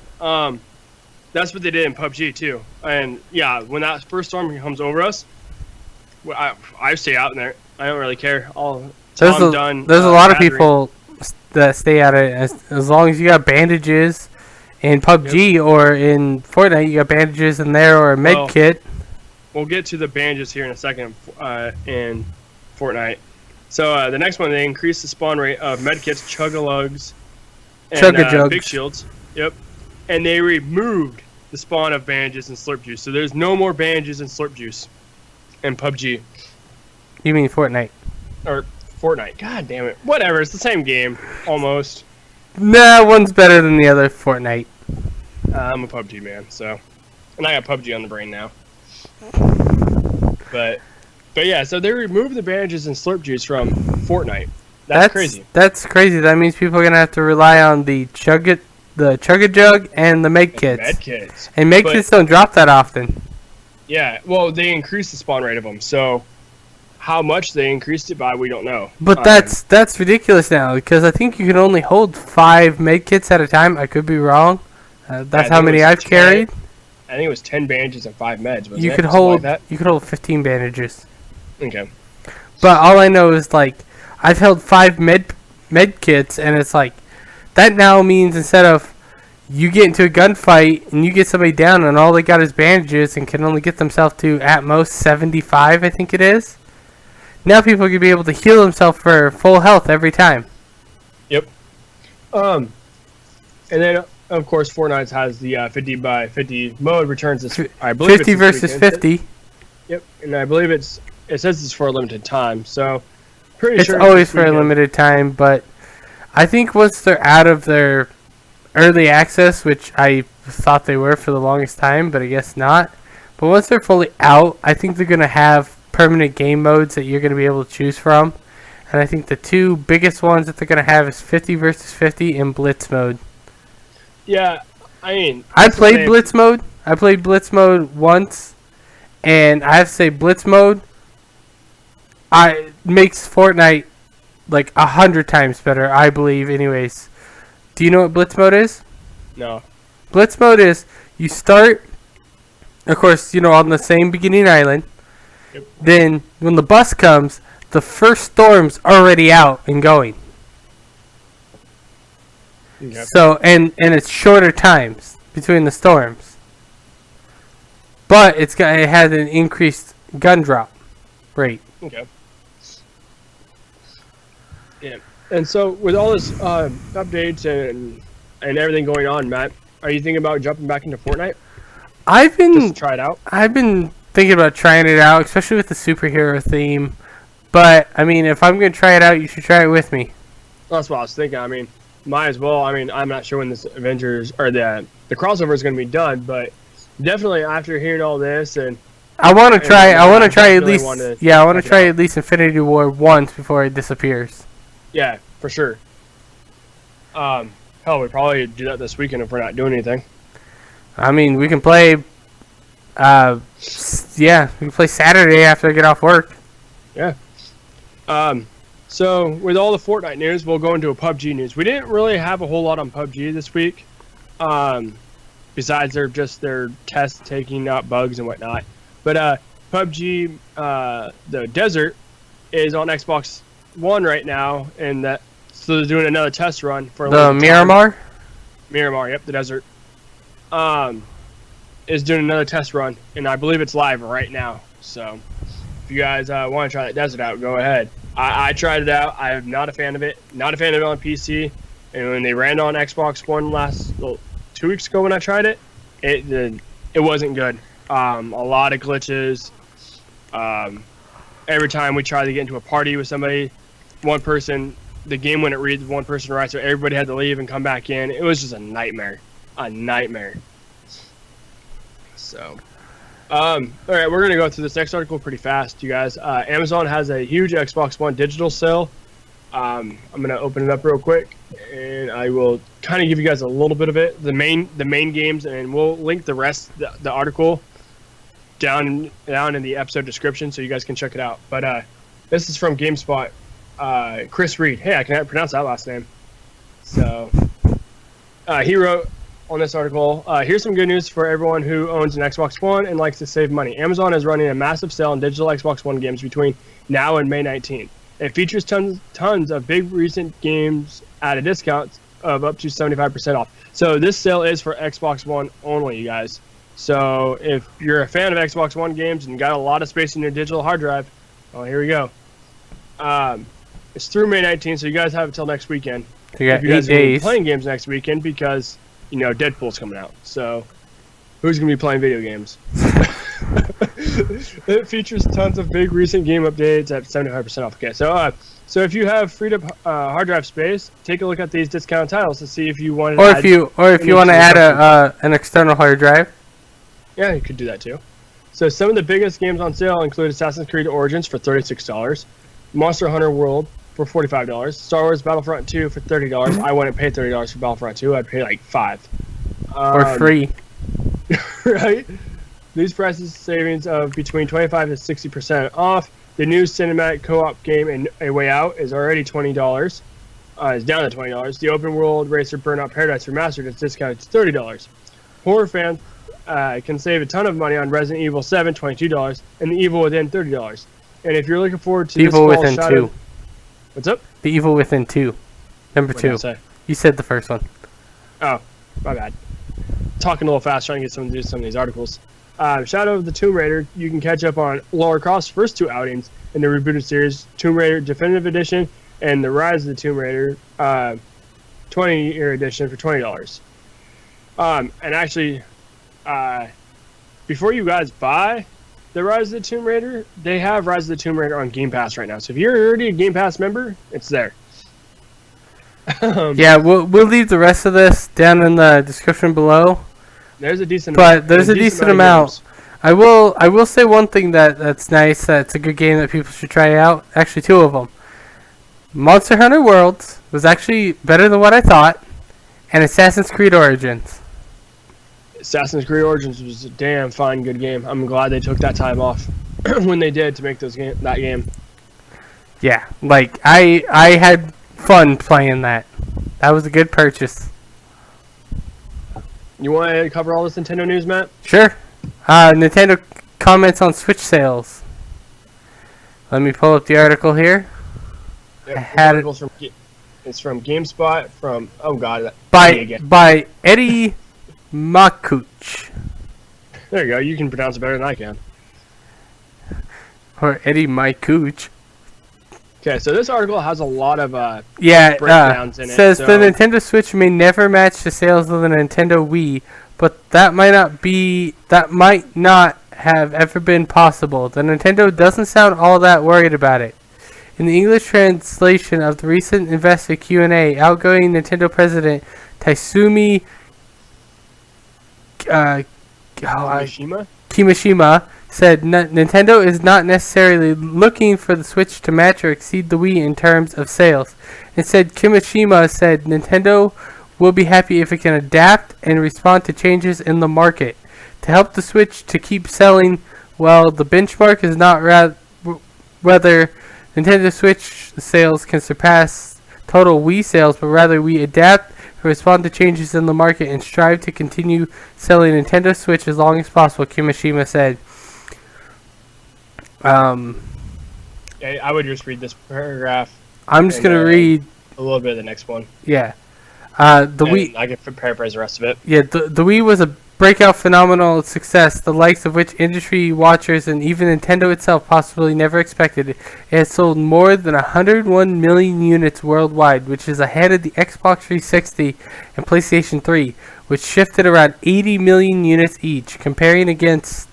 That's what they did in PUBG too. And yeah, when that first storm comes over us, I stay out in there. I don't really care. There's a lot of people that stay out of it as long as you got bandages in PUBG or in Fortnite. You got bandages in there or a med kit. We'll get to the bandages here in a second in Fortnite. So the next one, they increased the spawn rate of med kits, chug-a-lugs, and big shields. Yep. And they removed the spawn of bandages and slurp juice. So there's no more bandages and slurp juice in PUBG. You mean Fortnite? Or Fortnite. God damn it. Whatever. It's the same game. Almost. Nah, one's better than the other. Fortnite. I'm a PUBG man, so. And I got PUBG on the brain now. But yeah, so they removed the bandages and slurp juice from Fortnite. That's crazy. That's crazy. That means people are going to have to rely on the chug-a-jug and the med kits. And med kits don't drop that often. Yeah, well, they increased the spawn rate of them, so how much they increased it by, we don't know. But that's ridiculous now, because I think you can only hold 5 med kits at a time. I could be wrong. That's how many I've carried. I think it was 10 bandages and 5 meds. You could hold 15 bandages. Okay. But all I know is I've held 5 med kits, and it's that now means instead of you get into a gunfight and you get somebody down and all they got is bandages and can only get themselves to at most 75, I think it is. Now people can be able to heal themselves for full health every time. Yep. And then of course Fortnite has the 50 by 50 mode returns this. I believe 50 versus 50. Yep, and I believe it says it's for a limited time. So pretty sure it's always for a limited time, but I think once they're out of their early access, which I thought they were for the longest time, but I guess not. But once they're fully out, I think they're going to have permanent game modes that you're going to be able to choose from. And I think the 2 biggest ones that they're going to have is 50 versus 50 and Blitz mode. Yeah, I mean... I played Blitz mode. I played Blitz mode once. And I have to say, Blitz mode makes Fortnite 100 times better, I believe, anyways. Do you know what Blitz mode is? No. Blitz mode is you start, of course, on the same beginning island. Yep. Then when the bus comes, the first storm's already out and going. Yep. So and it's shorter times between the storms. But it has an increased gun drop rate. Okay. Yeah. And so, with all this updates and everything going on, Matt, are you thinking about jumping back into Fortnite? Just to try it out. I've been thinking about trying it out, especially with the superhero theme. But I mean, if I'm gonna try it out, you should try it with me. That's what I was thinking. I mean, Might as well. I mean, I'm not sure when this Avengers or the crossover is going to be done, but definitely after hearing all this and I want to try. I want to try at definitely least. wanna Yeah, I want to check it try out. at least Infinity War once before it disappears. Yeah, for sure. Hell, we probably do that this weekend if we're not doing anything. I mean, we can play. Yeah, we can play Saturday after I get off work. Yeah. So with all the Fortnite news, we'll go into a PUBG news. We didn't really have a whole lot on PUBG this week. Besides their tests taking out bugs and whatnot. But PUBG, the desert, is on Xbox One right now, and so they're doing another test run for a The little time. Miramar. Miramar, yep, the desert. Is doing another test run, and I believe it's live right now. So if you guys want to try that desert out, go ahead. I tried it out. I'm not a fan of it. Not a fan of it on PC. And when they ran on Xbox One 2 weeks ago when I tried it, it wasn't good. A lot of glitches. Every time we tried to get into a party with somebody, one person, the game wouldn't read one person right, so everybody had to leave and come back in. It was just a nightmare. A nightmare. So, all right, we're going to go through this next article pretty fast, you guys. Amazon has a huge Xbox One digital sale. I'm going to open it up real quick, and I will kind of give you guys a little bit of it, the main games, and we'll link the rest, the article, down in the episode description so you guys can check it out. But this is from GameSpot. Chris Reed. Hey, I can't pronounce that last name. So he wrote on this article, here's some good news for everyone who owns an Xbox One and likes to save money. Amazon is running a massive sale on digital Xbox One games between now and May 19th. It features tons of big recent games at a discount of up to 75% off. So this sale is for Xbox One only, you guys. So if you're a fan of Xbox One games and got a lot of space in your digital hard drive, well, here we go. It's through May 19th, so you guys have until next weekend. So you got if you guys 8 are gonna be days. playing games next weekend because, you know, Deadpool's coming out. So who's going to be playing video games? It features tons of big recent game updates at 75% off. Okay, so if you have freed up hard drive space, take a look at these discount titles to see if you want to Or if you want to add an external hard drive. Yeah, you could do that too. So some of the biggest games on sale include Assassin's Creed Origins for $36, Monster Hunter World for $45, Star Wars Battlefront 2 for $30. I wouldn't pay $30 for Battlefront 2. I'd pay like $5. Or free. Right? These prices savings of between 25 to 60% off. The new cinematic co-op game A Way Out is already $20. Is down to $20. The open world racer Burnout Paradise Remastered is discounted to $30. Horror fans can save a ton of money on Resident Evil 7, $22, and The Evil Within, $30. And if you're looking forward to Evil this fall Within Shadow... 2. What's up? The Evil Within 2. Number What did I 2. say? You said the first one. Oh, my bad. Talking a little fast, trying to get some of these articles. Shadow of the Tomb Raider, you can catch up on Lara Croft's first 2 outings in the rebooted series, Tomb Raider Definitive Edition and The Rise of the Tomb Raider 20-year edition for $20. And actually, before you guys buy The Rise of the Tomb Raider, they have Rise of the Tomb Raider on Game Pass right now. So if you're already a Game Pass member, it's there. Yeah, we'll leave the rest of this down in the description below. There's a decent But there's a decent amount. I will say one thing that's nice. That's a good game that people should try out. Actually, 2 of them. Monster Hunter Worlds was actually better than what I thought, and Assassin's Creed Origins. Assassin's Creed Origins was a damn fine, good game. I'm glad they took that time off when they did to make that game. Yeah, like I had fun playing that. That was a good purchase. You want to cover all this Nintendo news, Matt? Sure. Nintendo comments on Switch sales. Let me pull up the article here. Yep, I had it it's from GameSpot. From by Eddie Makuch. There you go. You can pronounce it better than I can. Or Eddie Makuch. Okay, so this article has a lot of breakdowns in it. Says the Nintendo Switch may never match the sales of the Nintendo Wii, but that might not have ever been possible. The Nintendo doesn't sound all that worried about it. In the English translation of the recent investor Q&A, outgoing Nintendo president Taisumi Kimishima said Nintendo is not necessarily looking for the Switch to match or exceed the Wii in terms of sales. Instead, Kimishima said Nintendo will be happy if it can adapt and respond to changes in the market. To help the Switch to keep selling, well, the benchmark is not whether Nintendo Switch sales can surpass total Wii sales, but rather we adapt and respond to changes in the market and strive to continue selling Nintendo Switch as long as possible, Kimishima said. Yeah, I would just read this paragraph. I'm just going to read a little bit of the next one. Yeah. Wii. I can paraphrase the rest of it. Yeah, the Wii was a breakout phenomenal success, the likes of which industry watchers and even Nintendo itself possibly never expected. It has sold more than 101 million units worldwide, which is ahead of the Xbox 360 and PlayStation 3, which shifted around 80 million units each. Comparing against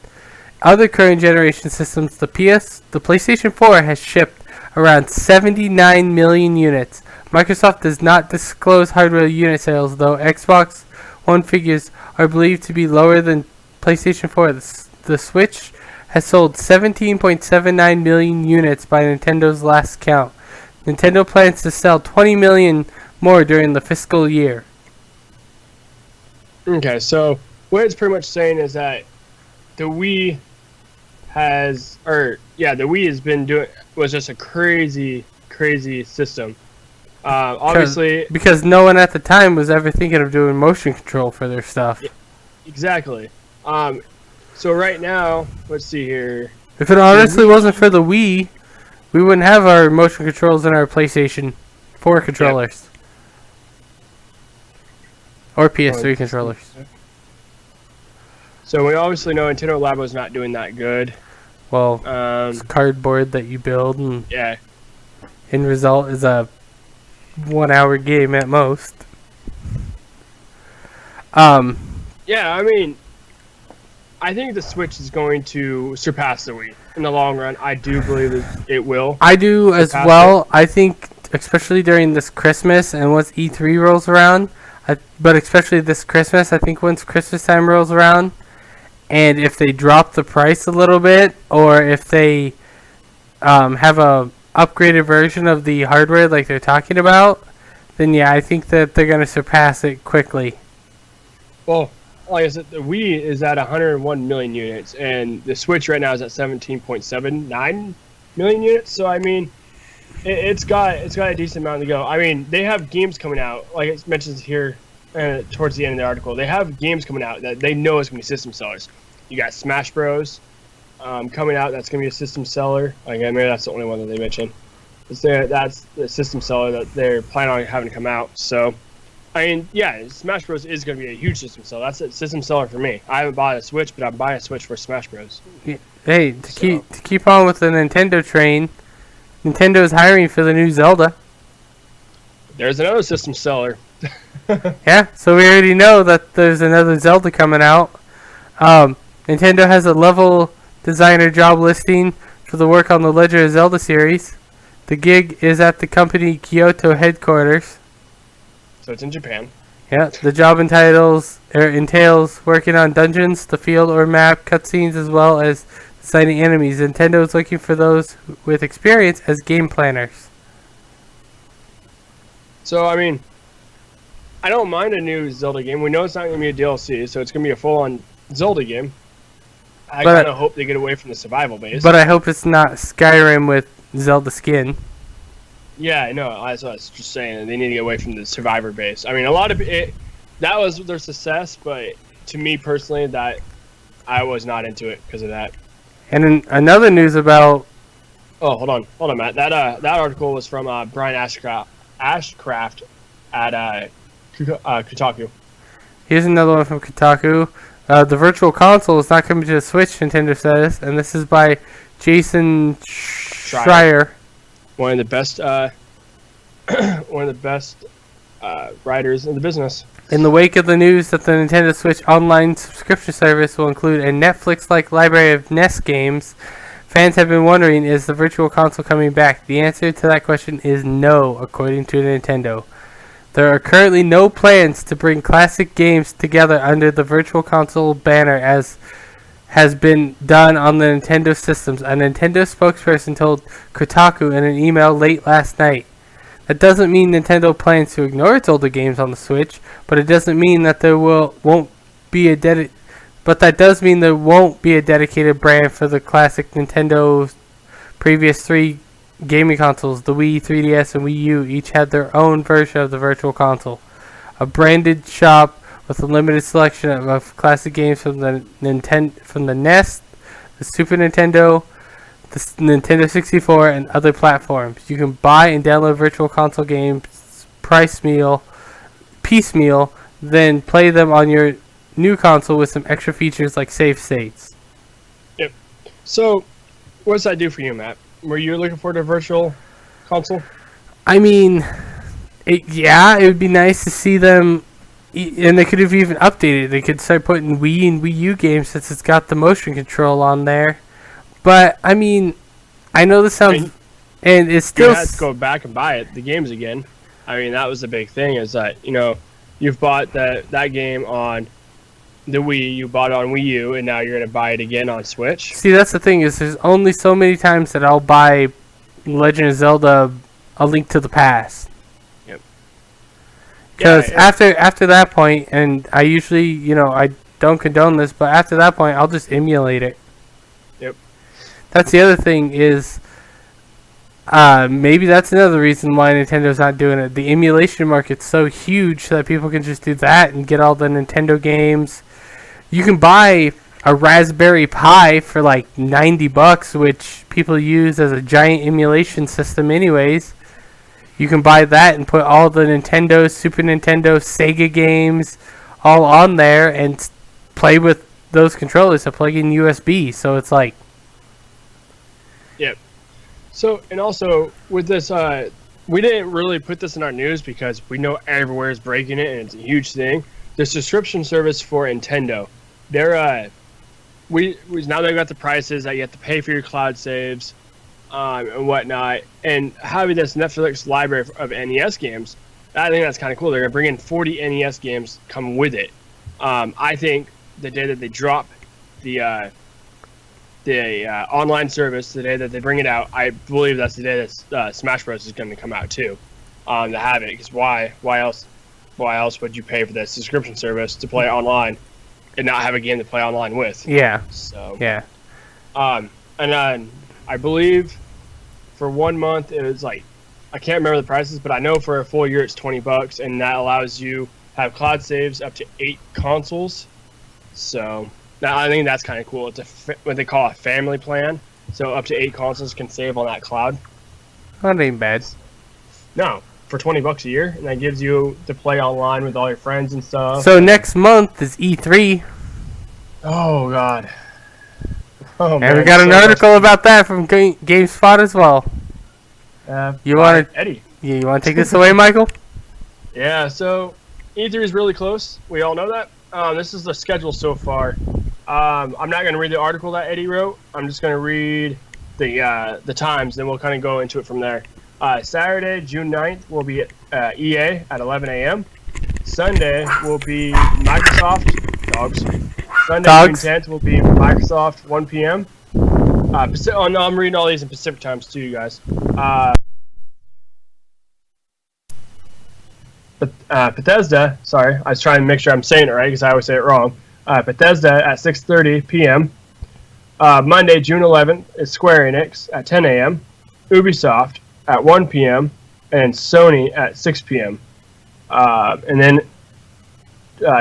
other current generation systems, the PlayStation 4 has shipped around 79 million units. Microsoft does not disclose hardware unit sales, though Xbox One figures are believed to be lower than PlayStation 4. The Switch has sold 17.79 million units by Nintendo's last count. Nintendo plans to sell 20 million more during the fiscal year. Okay, so what it's pretty much saying is that the Wii was just a crazy system. Obviously, because no one at the time was ever thinking of doing motion control for their stuff. Yeah, exactly. So right now, let's see here. If it honestly wasn't for the Wii, we wouldn't have our motion controls in our PlayStation 4 controllers. Yep. Or PS3 controllers. So we obviously know Nintendo Labo is not doing that good. Well, it's cardboard that you build, and yeah. End result is a 1-hour game at most. Yeah, I mean, I think the Switch is going to surpass the Wii in the long run. I do believe that it will. I do as well. I think, especially during this Christmas and once E3 rolls around, but especially this Christmas, I think once Christmas time rolls around, and if they drop the price a little bit, or if they have a upgraded version of the hardware like they're talking about, then yeah, I think that they're going to surpass it quickly. Well, like I said, the Wii is at 101 million units, and the Switch right now is at 17.79 million units. So I mean, it's got a decent amount to go. I mean, they have games coming out, like it mentions here towards the end of the article. They have games coming out that they know is going to be system sellers. You got Smash Bros. Coming out, that's going to be a system seller. Like, maybe that's the only one that they mentioned. That's the system seller that they're planning on having to come out. So, I mean, yeah, Smash Bros. Is going to be a huge system seller. That's a system seller for me. I haven't bought a Switch, but I'm buying a Switch for Smash Bros. Hey, to keep on with the Nintendo train, Nintendo is hiring for the new Zelda. There's another system seller. Yeah, so we already know that there's another Zelda coming out. Nintendo has a level designer job listing for the work on the Legend of Zelda series. The gig is at the company Kyoto headquarters. So it's in Japan. Yeah, the job entails working on dungeons, the field or map, cutscenes, as well as designing enemies. Nintendo is looking for those with experience as game planners. So, I mean, I don't mind a new Zelda game. We know it's not going to be a DLC, so it's going to be a full-on Zelda game. I kind of hope they get away from the survival base. But I hope it's not Skyrim with Zelda skin. Yeah, I know. That's what I was just saying. They need to get away from the survivor base. I mean, a lot of it, that was their success, but to me personally, that I was not into it because of that. And another news about... Oh, hold on, Matt. That article was from Brian Ashcraft at Kotaku. Here's another one from Kotaku. The Virtual Console is not coming to the Switch, Nintendo says, and this is by Jason Schreier. One of the best, writers in the business. In the wake of the news that the Nintendo Switch online subscription service will include a Netflix-like library of NES games, Fans have been wondering, is the Virtual Console coming back? The answer to that question is no, according to Nintendo. There are currently no plans to bring classic games together under the Virtual Console banner as has been done on the Nintendo systems. A Nintendo spokesperson told Kotaku in an email late last night. That doesn't mean Nintendo plans to ignore its older games on the Switch, but it doesn't mean that that does mean there won't be a dedicated brand for the classic Nintendo's previous 3 gaming consoles. The Wii, 3DS, and Wii U each had their own version of the Virtual Console. A branded shop with a limited selection of classic games from the NES, the Super Nintendo, the Nintendo 64, and other platforms. You can buy and download Virtual Console games piecemeal, then play them on your new console with some extra features like save states. Yep. So, what does that do for you, Matt? Were you looking forward to a Virtual Console? I mean, it would be nice to see them, and they could have even updated. They could start putting Wii and Wii U games since it's got the motion control on there. But, I mean, I know this sounds... and it's still... You had to go back and buy the games again. I mean, that was the big thing, is that, you've bought that game on the Wii, you bought it on Wii U, and now you're going to buy it again on Switch. See, that's the thing, is there's only so many times that I'll buy Legend of Zelda A Link to the Past. Yep. Because after that point, and I usually, I don't condone this, but after that point, I'll just emulate it. Yep. That's the other thing is, maybe that's another reason why Nintendo's not doing it. The emulation market's so huge that people can just do that and get all the Nintendo games. You can buy a Raspberry Pi for like $90, which people use as a giant emulation system anyways. You can buy that and put all the Nintendo, Super Nintendo, Sega games all on there and play with those controllers to plug in USB. So it's like... Yep. So, and also, with this, we didn't really put this in our news because we know everywhere is breaking it and it's a huge thing. The subscription service for Nintendo. They're, now they've got the prices that you have to pay for your cloud saves, and whatnot, and having this Netflix library of NES games, I think that's kind of cool. They're going to bring in 40 NES games, come with it. I think the day that they drop the online service, the day that they bring it out, I believe that's the day that Smash Bros is going to come out too, to have it. Because why else would you pay for that subscription service to play online and not have a game to play online with? Yeah. So yeah. And then I believe for 1 month it was like, I can't remember the prices, but I know for a full year it's $20, and that allows you to have cloud saves up to 8 consoles. So now I think that's kind of cool. It's what they call a family plan. So up to 8 consoles can save on that cloud. That ain't bad. No, for $20 a year, and that gives you to play online with all your friends and stuff. So next month is E3. Oh God. Oh, and man, we got an article about that from GameSpot as well. You want to, Eddie? Yeah, you want to take this away, Michael? Yeah. So E3 is really close. We all know that. This is the schedule so far. I'm not going to read the article that Eddie wrote. I'm just going to read the times, then we'll kind of go into it from there. Saturday, June 9th, will be at EA at 11 a.m. Sunday will be Microsoft. Dogs. Sunday, Dogs. June 10th, will be Microsoft, 1 p.m. No, I'm reading all these in Pacific times too, you guys. Bethesda, sorry, I was trying to make sure I'm saying it right because I always say it wrong. Bethesda at 6:30 p.m. Monday, June 11th, is Square Enix at 10 a.m. Ubisoft at 1 p.m. and Sony at 6 p.m. And then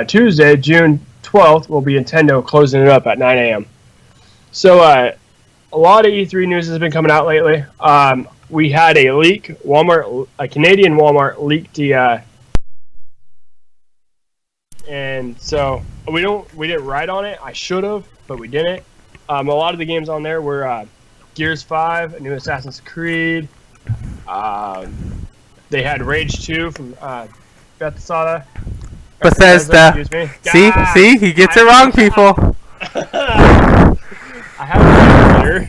Tuesday, June 12th, will be Nintendo closing it up at 9 a.m. So a lot of E3 news has been coming out lately. We had a leak. A Canadian Walmart leaked the, and so we didn't write on it. I should have, but we didn't. A lot of the games on there were Gears 5, a new Assassin's Creed. They had Rage 2 from Bethesda. Excuse me. See, he gets it wrong, people. I have it here.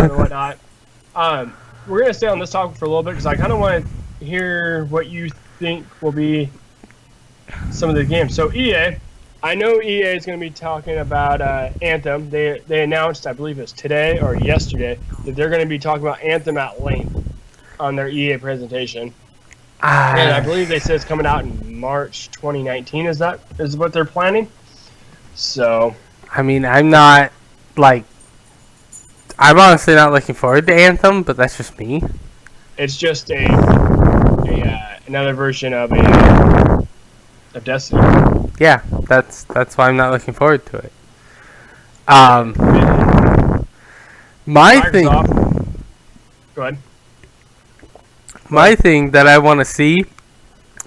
and whatnot. We're gonna stay on this topic for a little bit because I kind of want to hear what you think will be some of the games. So EA, I know EA is going to be talking about Anthem. They announced, I believe it's today or yesterday, that they're going to be talking about Anthem at length on their EA presentation. And I believe they said it's coming out in March 2019. Is what they're planning? So, I mean, I'm honestly not looking forward to Anthem, but that's just me. it's just another version of Destiny. Yeah, that's why I'm not looking forward to it. My thing. Go ahead. My thing that I want to see,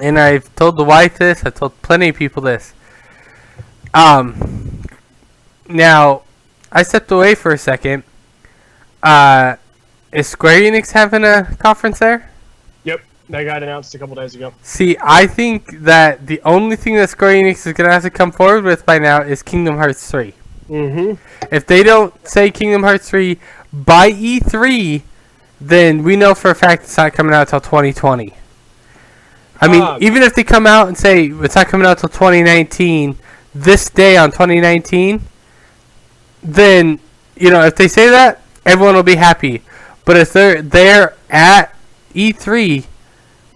and I've told the wife this, I've told plenty of people this. Now, I stepped away for a second. Is Square Enix having a conference there? Yep, that got announced a couple days ago. See, I think that the only thing that Square Enix is going to have to come forward with by now is Kingdom Hearts 3. Mm-hmm. If they don't say Kingdom Hearts 3 by E3, then we know for a fact it's not coming out until 2020. I mean, even if they come out and say it's not coming out until 2019, this day on 2019, then, if they say that, everyone will be happy. But if they're there at E3,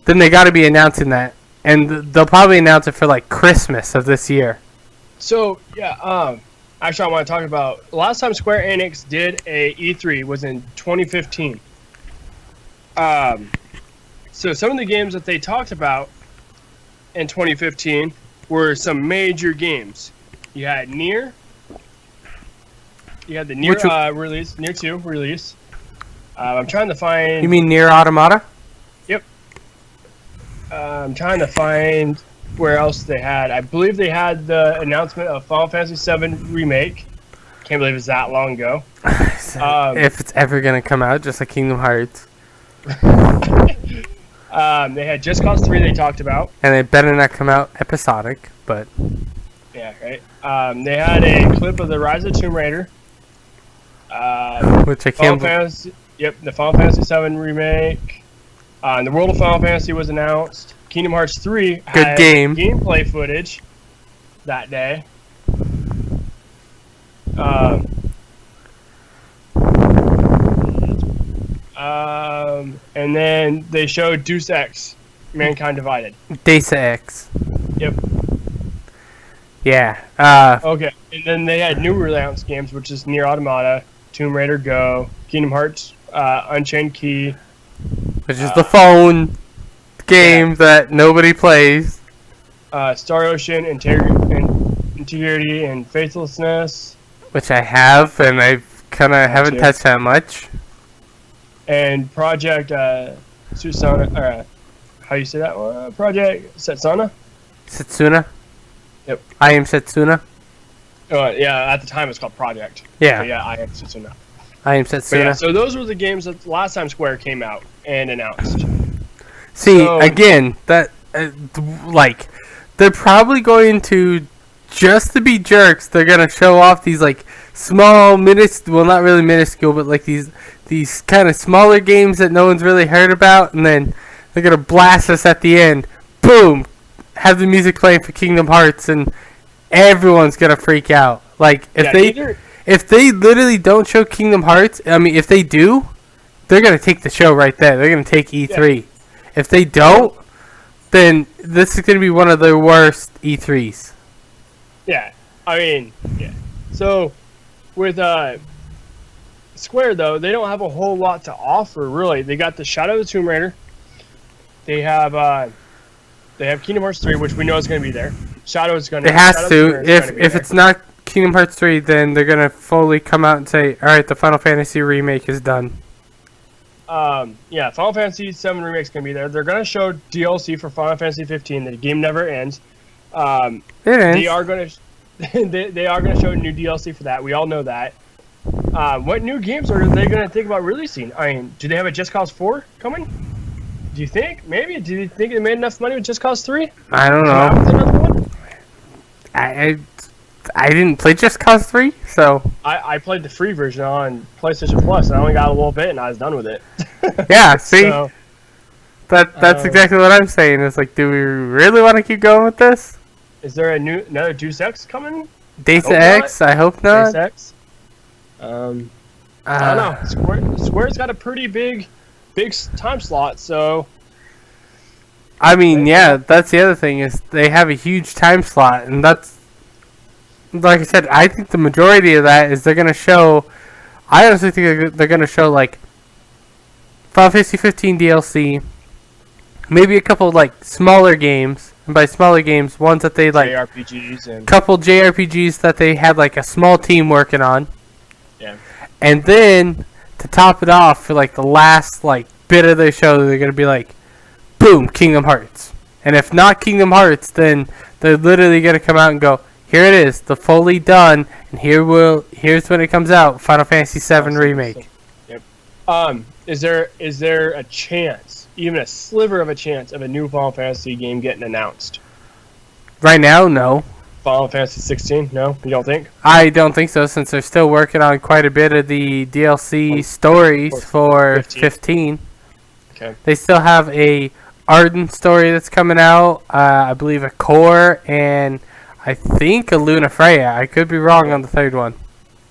then they got to be announcing that. And they'll probably announce it for, Christmas of this year. So, yeah, actually I want to talk about, the last time Square Enix did a E3 was in 2015. So some of the games that they talked about in 2015 were some major games. You had Nier. You had the Nier release, Nier 2 release. I'm trying to find... You mean Nier Automata? Yep. I'm trying to find where else they had. I believe they had the announcement of Final Fantasy VII Remake. Can't believe it's that long ago. If it's ever going to come out, just like Kingdom Hearts. They had Just Cause 3 they talked about. And it better not come out episodic, but... Yeah, right. They had a clip of the Rise of Tomb Raider. Which I can't... The Final Fantasy VII Remake. The World of Final Fantasy was announced. Kingdom Hearts 3 had gameplay footage that day. And then they showed Deus Ex, Mankind Divided. Deus Ex. Yep. Yeah. Okay, and then they had new announced games, which is Nier Automata, Tomb Raider Go, Kingdom Hearts, Unchained Key. Which is the phone game that nobody plays. Star Ocean, Integrity, and Faithlessness. Which I have, and I kind of haven't touched that much. And Project Susana, how you say that one? Project Setsuna? Setsuna? Yep. I am Setsuna? Yeah, at the time it's called Project. Yeah. So yeah, I am Setsuna. I am Setsuna. But yeah, so those were the games that last time Square came out and announced. See, again, that, they're probably going to, just to be jerks, they're going to show off these, small, well, not really minuscule, but, these kind of smaller games that no one's really heard about, and then they're going to blast us at the end. Boom! Have the music playing for Kingdom Hearts, and everyone's going to freak out. If they literally don't show Kingdom Hearts, I mean, if they do, they're going to take the show right there. They're going to take E3. Yeah. If they don't, then this is going to be one of the worst E3s. Yeah. I mean, yeah. So, with Square, though, they don't have a whole lot to offer, really. They got the Shadow of the Tomb Raider. They have Kingdom Hearts 3, which we know is going to be there. Shadow is going to... It has to. If it's not Kingdom Hearts 3, then they're going to fully come out and say, alright, the Final Fantasy remake is done. Yeah, Final Fantasy VII Remake is going to be there. They're going to show DLC for Final Fantasy 15. The game never ends. It ends. They are going to they are going to show new DLC for that. We all know that. What new games are they going to think about releasing? I mean, do they have a Just Cause 4 coming? Do you think? Maybe. Do you think they made enough money with Just Cause 3? I don't know. I I didn't play Just Cause 3, so I played the free version on PlayStation Plus, and I only got a little bit, and I was done with it. yeah. See, So, that's exactly what I'm saying. It's like, do we really want to keep going with this? is there another Deus Ex coming? Data hope X? I hope not. Deus Ex. I don't know. Square's got a pretty big time slot, so I mean, yeah, that's the other thing is they have a huge time slot, and that's like I said. I think the majority of that is they're gonna show. I honestly think they're gonna show like Final Fantasy 15 DLC, maybe a couple like smaller games, and by smaller games, ones that they like JRPGs and couple JRPGs that they had like a small team working on. Yeah. And then to top it off for like the last like bit of their show, they're gonna be like, boom, Kingdom Hearts. And if not Kingdom Hearts, then they're literally gonna come out and go, here it is, the fully done, and here's when it comes out, Final Fantasy VII Remake. Yep. Is there a chance, even a sliver of a chance, of a new Final Fantasy game getting announced? Right now, no. Final Fantasy 16? No, you don't think? I don't think so, since they're still working on quite a bit of the DLC stories for 15. Okay. They still have a Arden story that's coming out, I believe a Core, and I think a Luna Freya. I could be wrong on the third one.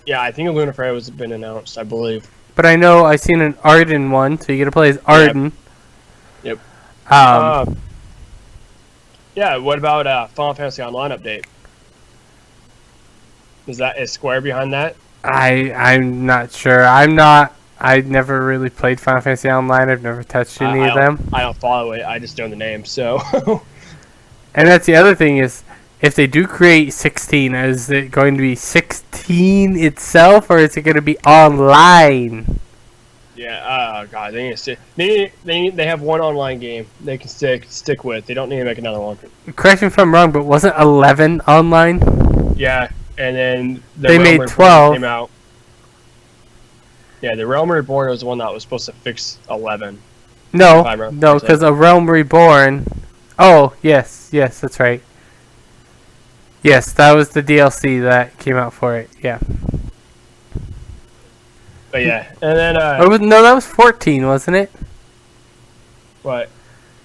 Yeah, I think a Luna Freya has been announced, I believe. But I know I've seen an Arden one, so you get to play as Arden. Yep. Um, Yeah, what about Final Fantasy Online update? Is Square behind that? I'm not sure. I never really played Final Fantasy Online. I've never touched any of them. I don't follow it. I just know the name. So. And that's the other thing is, if they do create 16, is it going to be 16 itself, or is it going to be online? Yeah. Oh God, they need to they have one online game they can stick with. They don't need to make another one. Correct me if I'm wrong, but wasn't 11 online? Yeah, and then they made 12. Came out. Yeah, the Realm Reborn was the one that was supposed to fix 11. No, because A Realm Reborn. Oh, yes, that's right. Yes, that was the DLC that came out for it. Yeah. But yeah, and then no, that was 14, wasn't it? What?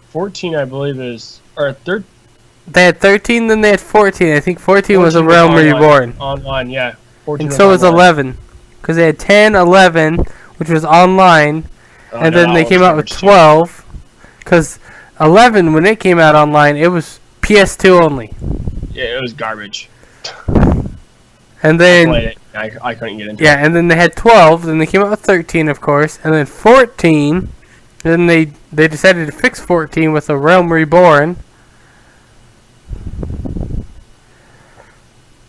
14, I believe is or 13. They had 13, then they had 14. I think 14 was A Realm Reborn. Online, yeah. 14 and so was online. 11, because they had 10, 11, which was online, and then they came out with 12. Because 11, when it came out online, it was PS2 only. Yeah, it was garbage. And then I played it. I couldn't get into it. yeah, and then they had 12. Then they came out with 13, of course, and then 14. Then they decided to fix 14 with A Realm Reborn.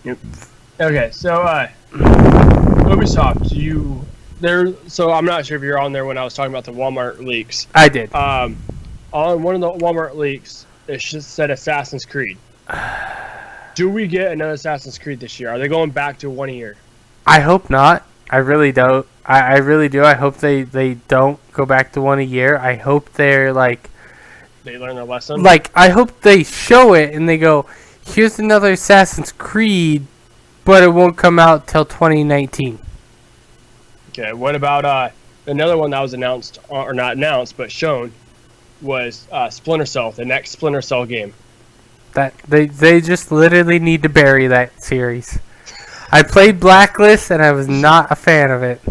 Yep. Okay, so Ubisoft, so I'm not sure if you're on there when I was talking about the Walmart leaks. I did. On one of the Walmart leaks, it just said Assassin's Creed. Do we get another Assassin's Creed this year? Are they going back to 1 year? I hope not. I really don't. I really do. I hope they don't go back to one a year. I hope they're like... They learn their lesson? Like, I hope they show it and they go, here's another Assassin's Creed, but it won't come out till 2019. Okay, what about another one that was announced, or not announced, but shown, was Splinter Cell, the next Splinter Cell game. That they just literally need to bury that series. I played Blacklist and I was not a fan of it.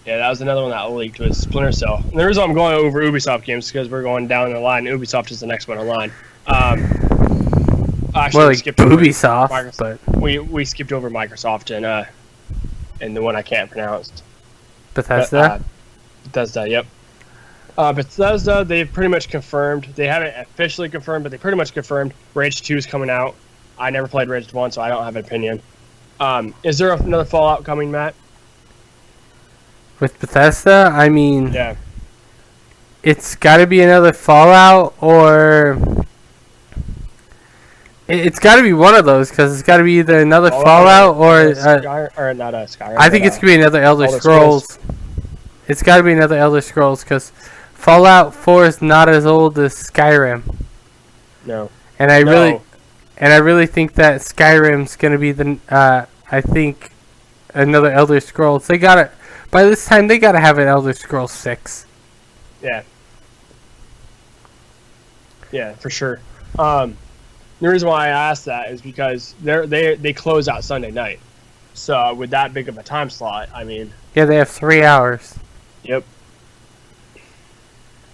Yeah, that was another one that leaked, was Splinter Cell. And the reason I'm going over Ubisoft games is because we're going down the line. Ubisoft is the next one in line. Actually, well, like Ubisoft, but we skipped over Microsoft and the one I can't pronounce. Bethesda. Bethesda, yep. Bethesda, they've pretty much confirmed. They haven't officially confirmed, but they pretty much confirmed Rage 2 is coming out. I never played Rage 1, so I don't have an opinion. Is there another Fallout coming, Matt? With Bethesda, I mean, yeah, it's got to be another Fallout, or it's got to be one of those, because it's got to be either another Fallout or not a Skyrim. I think it's gonna be another Elder Scrolls. It's got to be another Elder Scrolls, because Fallout 4 is not as old as Skyrim. No. And I And I really think that Skyrim's going to be I think, another Elder Scrolls. They got it. By this time, they got to have an Elder Scrolls 6. Yeah. Yeah, for sure. The reason why I asked that is because they close out Sunday night. So with that big of a time slot, I mean. Yeah, they have 3 hours. Yep.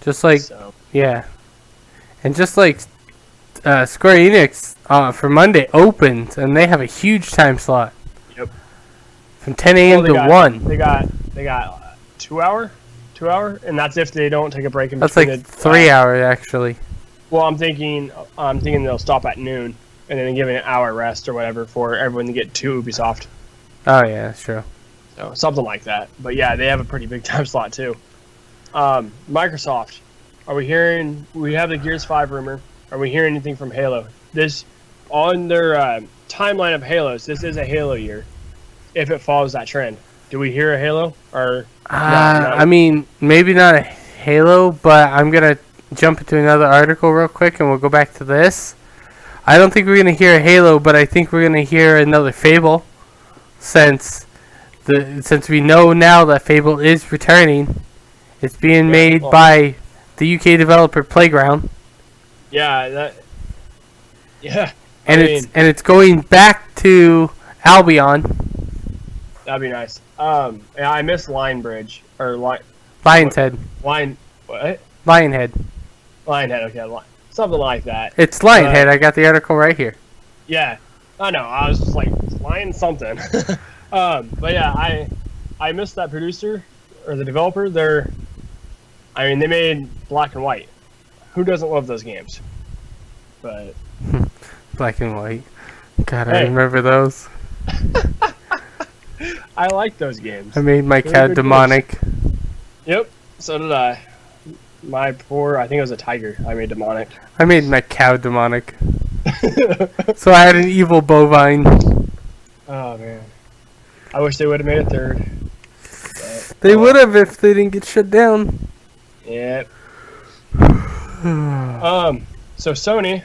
Just like, yeah. And just like Square Enix for Monday opens, and they have a huge time slot. Yep. From 10 a.m. to 1. They got 2 hour, and that's if they don't take a break in between. That's like 3 hours actually. Well, I'm thinking they'll stop at noon, and then give it an hour rest or whatever for everyone to get to Ubisoft. Oh yeah, that's true. So something like that. But yeah, they have a pretty big time slot too. Microsoft, we have the Gears 5 rumor. Are we hearing anything from Halo? This, on their timeline of Halos, this is a Halo year, if it follows that trend. Do we hear a Halo? Or I mean, maybe not a Halo, but I'm going to jump into another article real quick, and we'll go back to this. I don't think we're going to hear a Halo, but I think we're going to hear another Fable, since we know now that Fable is returning. It's being made by the UK developer Playground. Yeah, and it's going back to Albion. That'd be nice. Yeah, I miss Lionbridge or Lionhead. What? Lionhead. Lionhead. Okay, something like that. It's Lionhead. I got the article right here. Yeah, I know. I was just like Lion something. But yeah, I miss that producer or the developer. They made Black and White. Who doesn't love those games? But Black and White. God, I remember those. I like those games. I made my cow demonic. Games. Yep, so did I. I think it was a tiger. I made demonic. I made my cow demonic. So I had an evil bovine. Oh man, I wish they would have made a third. They would have if they didn't get shut down. Yep. So Sony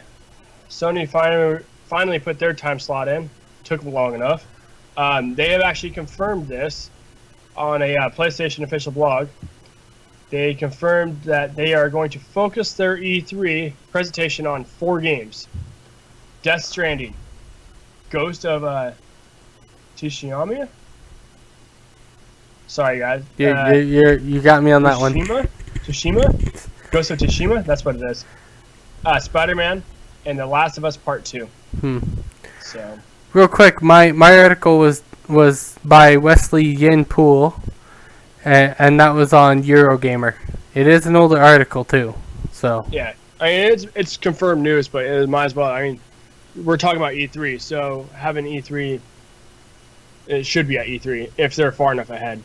finally put their time slot in. Took them long enough. They have actually confirmed this on a PlayStation official blog. They confirmed that they are going to focus their E3 presentation on 4 games: Death Stranding, Ghost of Tsushima. Sorry, guys. You got me on that one. Tsushima? Ghost of Tsushima? That's what it is. Spider-Man and The Last of Us Part 2. So, real quick, my article was by Wesley Yin Poole, and that was on Eurogamer. It is an older article too, so. Yeah, I mean it's confirmed news, but it might as well. I mean, we're talking about E3, so having E3, it should be at E3 if they're far enough ahead.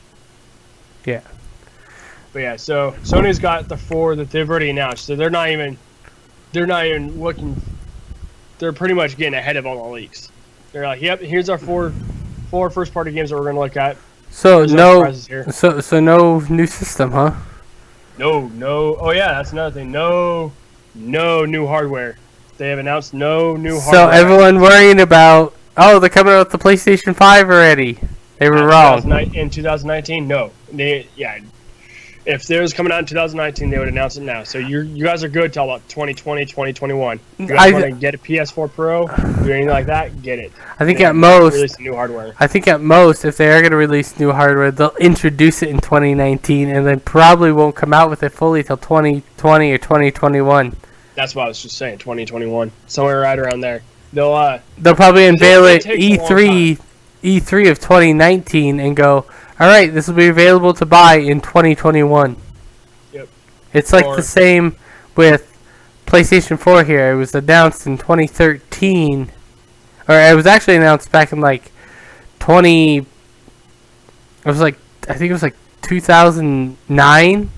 Yeah. But yeah, so Sony's got the 4 that they've already announced, so they're not even looking. They're pretty much getting ahead of all the leaks. They're like, yep, here's our four first-party games that we're going to look at. So so no new system, huh? No. Oh yeah, that's another thing. No new hardware. They have announced no new hardware. So everyone worrying about, they're coming out with the PlayStation 5 already. They were wrong. In 2019, no. If it was coming out in 2019, they would announce it now. So you guys are good till about 2020, 2021. If you guys want to get a PS4 Pro, do anything like that, get it. I think at most, release new hardware. I think at most, if they are going to release new hardware, they'll introduce it in 2019, and then probably won't come out with it fully till 2020 or 2021. That's what I was just saying, 2021, somewhere right around there. They'll probably unveil it E3 of 2019 and go, all right, this will be available to buy in 2021. Yep. It's like the same with PlayStation 4 here. It was announced in 2013. Or it was actually announced back in like 20... I think it was like 2009?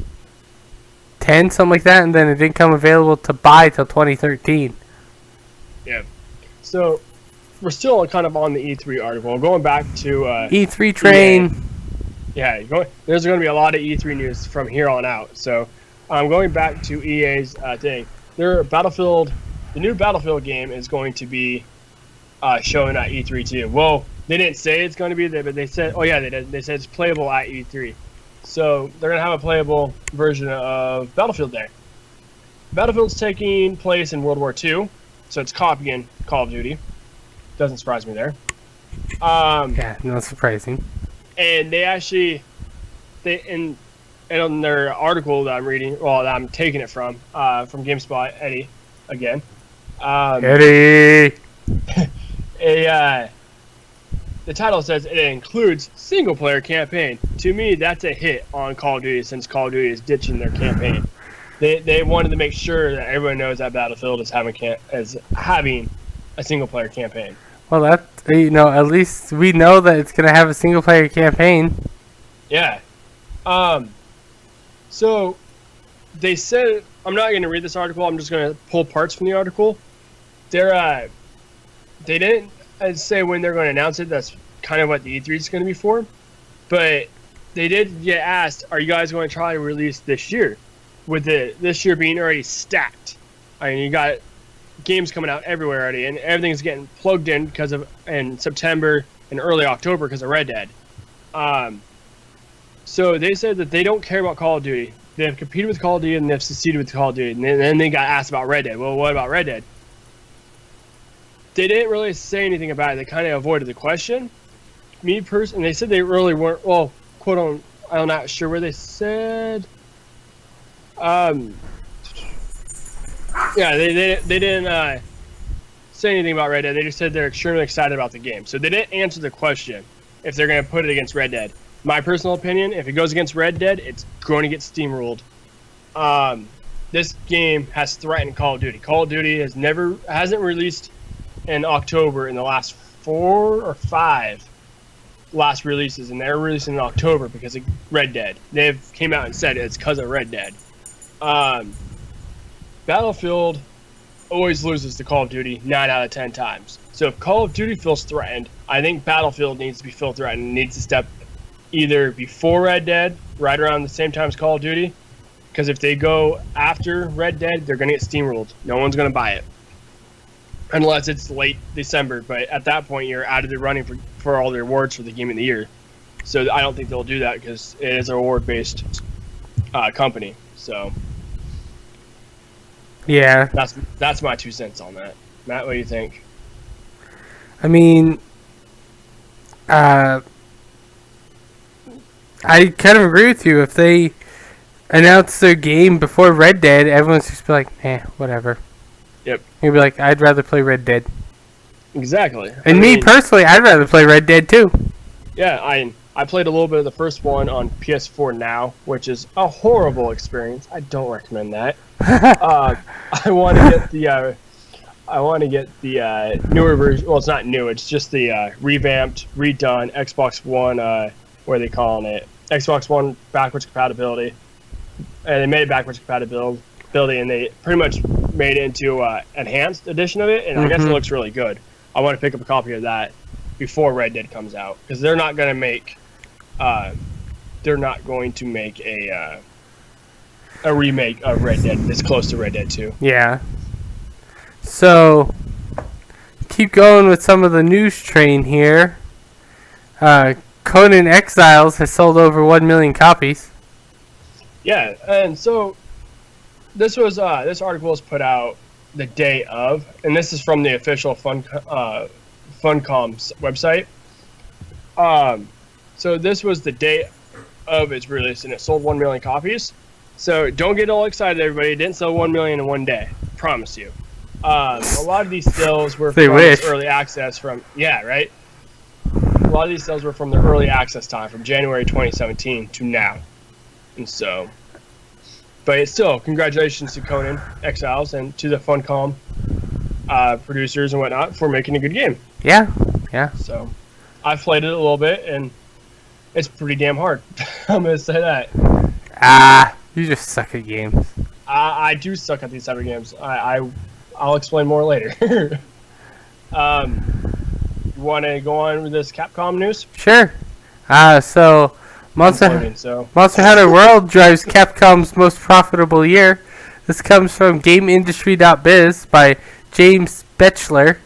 10, something like that. And then it didn't come available to buy till 2013. Yeah. So, we're still kind of on the E3 article. Going back to... E3 train... EA. Yeah, there's going to be a lot of E3 news from here on out. So, going back to EA's thing, their Battlefield the new Battlefield game is going to be shown at E3 too. Well, they didn't say it's going to be there, but they said, oh yeah, they did. They said it's playable at E3. So they're going to have a playable version of Battlefield there. Battlefield's taking place in World War II, so it's copying Call of Duty. Doesn't surprise me there. Yeah, not surprising. And they actually, in their article that I'm reading, well, that I'm taking it from GameSpot, Eddie, again. Eddie! The title says it includes single-player campaign. To me, that's a hit on Call of Duty since Call of Duty is ditching their campaign. They wanted to make sure that everyone knows that Battlefield is having a single-player campaign. Well, that, at least we know that it's going to have a single-player campaign. Yeah. So they said, I'm not going to read this article. I'm just going to pull parts from the article. They didn't say when they're going to announce it. That's kind of what the E3 is going to be for. But they did get asked, are you guys going to try to release this year? With this year being already stacked. I mean, you got games coming out everywhere already, and everything's getting plugged in in September and early October because of Red Dead. So they said that they don't care about Call of Duty. They have competed with Call of Duty and they've succeeded with Call of Duty. And then they got asked about Red Dead. Well, what about Red Dead? They didn't really say anything about it. They kind of avoided the question. Me personally, they said they really weren't. Well, quote on. I'm not sure where they said. Yeah, they didn't say anything about Red Dead. They just said they're extremely excited about the game. So they didn't answer the question if they're going to put it against Red Dead. My personal opinion, if it goes against Red Dead, it's going to get steamrolled. This game has threatened Call of Duty. Call of Duty hasn't released in October in the last 4 or 5 last releases, and they're releasing in October because of Red Dead. They've came out and said it's because of Red Dead. Battlefield always loses to Call of Duty 9 out of 10 times. So if Call of Duty feels threatened, I think Battlefield needs to be feel threatened and needs to step either before Red Dead, right around the same time as Call of Duty, because if they go after Red Dead, they're going to get steamrolled. No one's going to buy it. Unless it's late December, but at that point you're out of the running for all the awards for the Game of the Year. So I don't think they'll do that because it is an award-based company. So yeah, that's my 2 cents on that. Matt, what do you think? I mean, I kind of agree with you. If they announce their game before Red Dead, everyone's just be like, whatever. Yep. You'd be like, I'd rather play Red Dead. Exactly. And me personally, I'd rather play Red Dead too. Yeah, I played a little bit of the first one on PS4 now, which is a horrible experience. I don't recommend that. I want to get the newer version. Well, it's not new. It's just the revamped, redone Xbox One. What are they calling it? Xbox One backwards compatibility. And they made it backwards compatibility, and they pretty much made it into enhanced edition of it, and I guess it looks really good. I want to pick up a copy of that before Red Dead comes out, because they're not going to make a remake of Red Dead that's close to Red Dead 2. Yeah. So keep going with some of the news train here. Conan Exiles has sold over 1 million copies. Yeah, and so this article was put out the day of, and this is from the official Funcom's website. So this was the day of its release, and it sold 1 million copies. So don't get all excited, everybody. It didn't sell 1 million in one day. Promise you. A lot of these sales were from early access from, right? A lot of these sales were from the early access time, from January 2017 to now. And so, but it's still, congratulations to Conan Exiles and to the Funcom producers and whatnot for making a good game. Yeah. So, I've played it a little bit, and it's pretty damn hard. I'm going to say that. You just suck at games. I do suck at these type of games. I'll explain more later. You want to go on with this Capcom news? Sure. So Monster Hunter World drives Capcom's most profitable year. This comes from GameIndustry.biz by James Batchelor.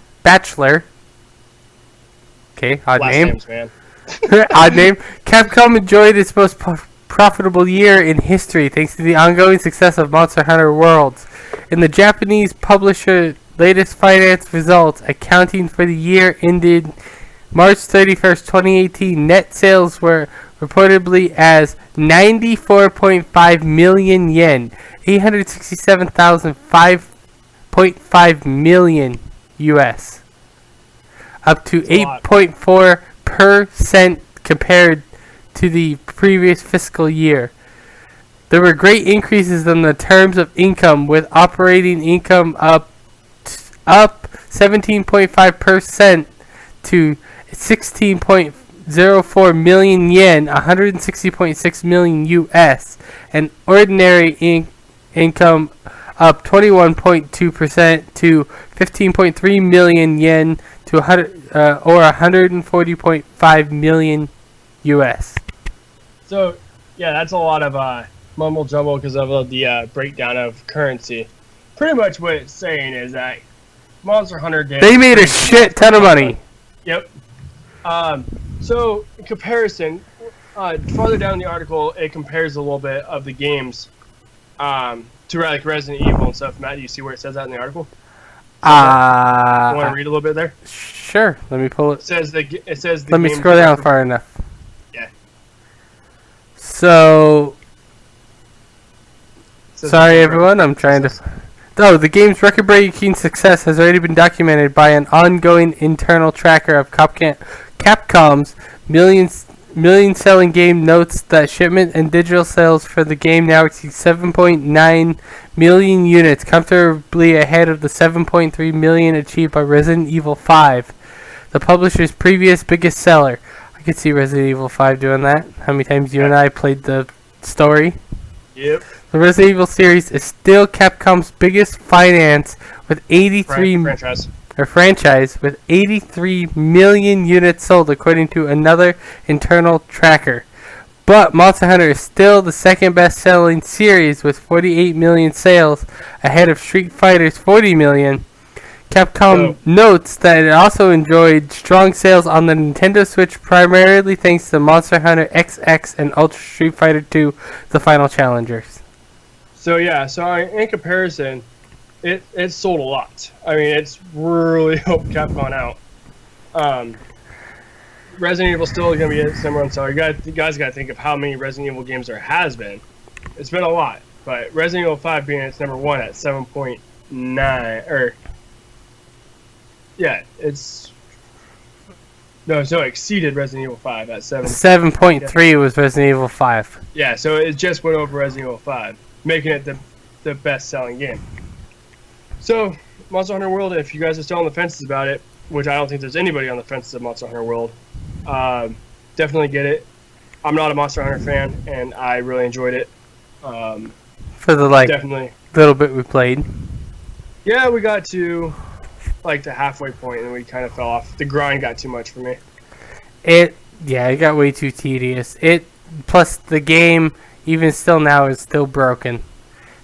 Okay, odd Last name. names, man. Odd name. Capcom enjoyed its most profitable year in history thanks to the ongoing success of Monster Hunter Worlds. In the Japanese publisher latest finance results accounting for the year ended March 31st, 2018, net sales were reportedly as 94.5 million yen, 867,005.5 million US, up to 8.4% compared to the previous fiscal year. There were great increases in the terms of income, with operating income up 17.5% to 16.04 million yen, 160.6 million US, and ordinary income up 21.2% to 15.3 million yen to 140.5 million US. So, yeah, that's a lot of mumble jumble because of the breakdown of currency. Pretty much what it's saying is that Monster Hunter did. They made a shit ton of money. Yep. So, in comparison, farther down the article, it compares a little bit of the games to like Resident Evil and stuff. Matt, do you see where it says that in the article? You want to read a little bit there? Sure. Let me pull it. It says the Let me scroll down far enough. Yeah. So, sorry everyone, I'm trying to... Oh, the game's record-breaking success has already been documented by an ongoing internal tracker of Capcom's million-selling game. Notes that shipment and digital sales for the game now exceed 7.9 million units, comfortably ahead of the 7.3 million achieved by Resident Evil 5, the publisher's previous biggest seller. I could see Resident Evil 5 doing that. How many times you and I played the story? Yep. The Resident Evil series is still Capcom's biggest finance with 83 franchise with 83 million units sold, according to another internal tracker. But Monster Hunter is still the second best-selling series with 48 million sales, ahead of Street Fighter's 40 million. Capcom notes that it also enjoyed strong sales on the Nintendo Switch, primarily thanks to Monster Hunter XX and Ultra Street Fighter 2, the final challengers. So yeah, in comparison, it sold a lot. I mean, it's really helped Capcom out. Resident Evil still going to be its number one seller. You guys got to think of how many Resident Evil games there has been. It's been a lot, but Resident Evil 5 being its number one at 7.9, or yeah, it's no, so it exceeded Resident Evil 5 at 7.3 was Resident Evil 5. Yeah, so it just went over Resident Evil 5, making it the best-selling game. So, Monster Hunter World, if you guys are still on the fences about it, which I don't think there's anybody on the fences of Monster Hunter World, definitely get it. I'm not a Monster Hunter fan, and I really enjoyed it. For the definitely little bit we played. Yeah, we got to the halfway point, and we kind of fell off. The grind got too much for me. It got way too tedious. Plus the game, even still now, is still broken.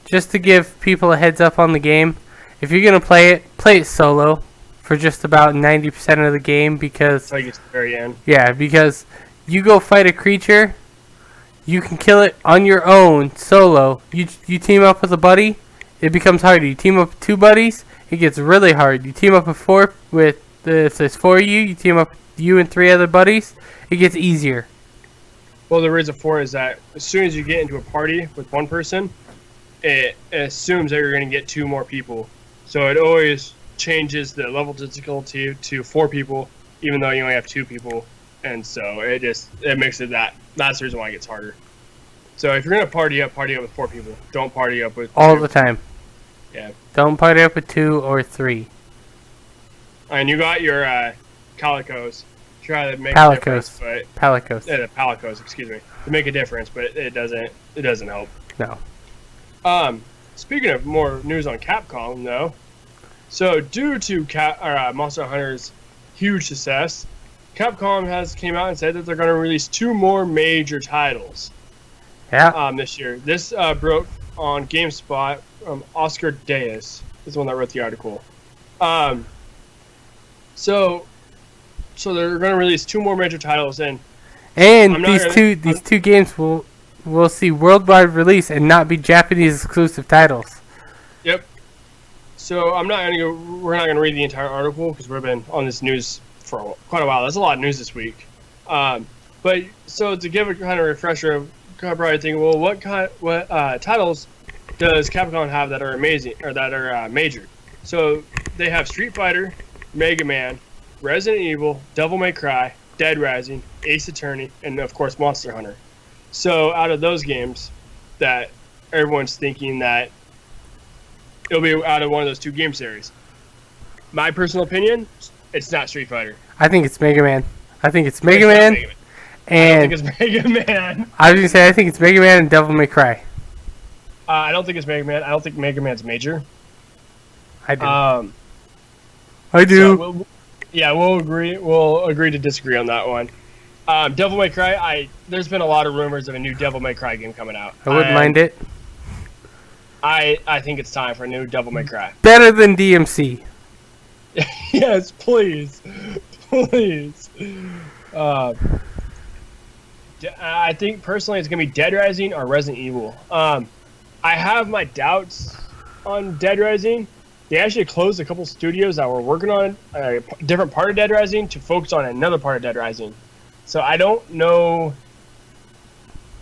Just to give people a heads up on the game, if you're gonna play it solo for just about 90% of the game, because I guess the very end. Yeah, because you go fight a creature, you can kill it on your own solo. You team up with a buddy, it becomes harder. You team up with two buddies, it gets really hard. You team up with if there's four of you, you team up you and three other buddies, it gets easier. Well, the reason for it is that as soon as you get into a party with one person, it assumes that you're going to get two more people. So it always changes the level difficulty to 4 people, even though you only have 2 people. And so it makes it that's the reason why it gets harder. So if you're going to party up with 4 people. Don't party up with all 2. the time. Yeah. Don't party up with 2 or 3. And you got your calicos. Try to make Palicos. a difference, but Palicos. the palicos, excuse me, to make a difference, but it doesn't help. No. Speaking of more news on Capcom, though, so due to Monster Hunter's huge success, Capcom has came out and said that they're going to release 2 more major titles. Yeah. This year. This broke on GameSpot from Oscar Deas. Is the one that wrote the article. Um, so they're going to release 2 more major titles, and And I'm not gonna, these two games will see worldwide release and not be Japanese exclusive titles. Yep. So I'm not gonna go. We're not gonna read the entire article because we've been on this news for quite a while. There's a lot of news this week. But so to give a kind of refresher, of probably thinking, well, what titles does Capcom have that are amazing or that are major? So they have Street Fighter, Mega Man, Resident Evil, Devil May Cry, Dead Rising, Ace Attorney, and of course Monster Hunter. So out of those games, that everyone's thinking that it'll be out of one of those 2 game series. My personal opinion, it's not Street Fighter. I think it's Mega Man. I think it's Mega Man. And I don't think it's Mega Man. I was gonna say I think it's Mega Man and Devil May Cry. I don't think it's Mega Man. I don't think Mega Man's major. I do. I do. So we'll agree. We'll agree to disagree on that one. Devil May Cry. There's been a lot of rumors of a new Devil May Cry game coming out. I wouldn't mind it. I think it's time for a new Devil May Cry. Better than DMC. Yes, please, please. I think personally it's gonna be Dead Rising or Resident Evil. I have my doubts on Dead Rising. They actually closed a couple studios that were working on a different part of Dead Rising to focus on another part of Dead Rising. So I don't know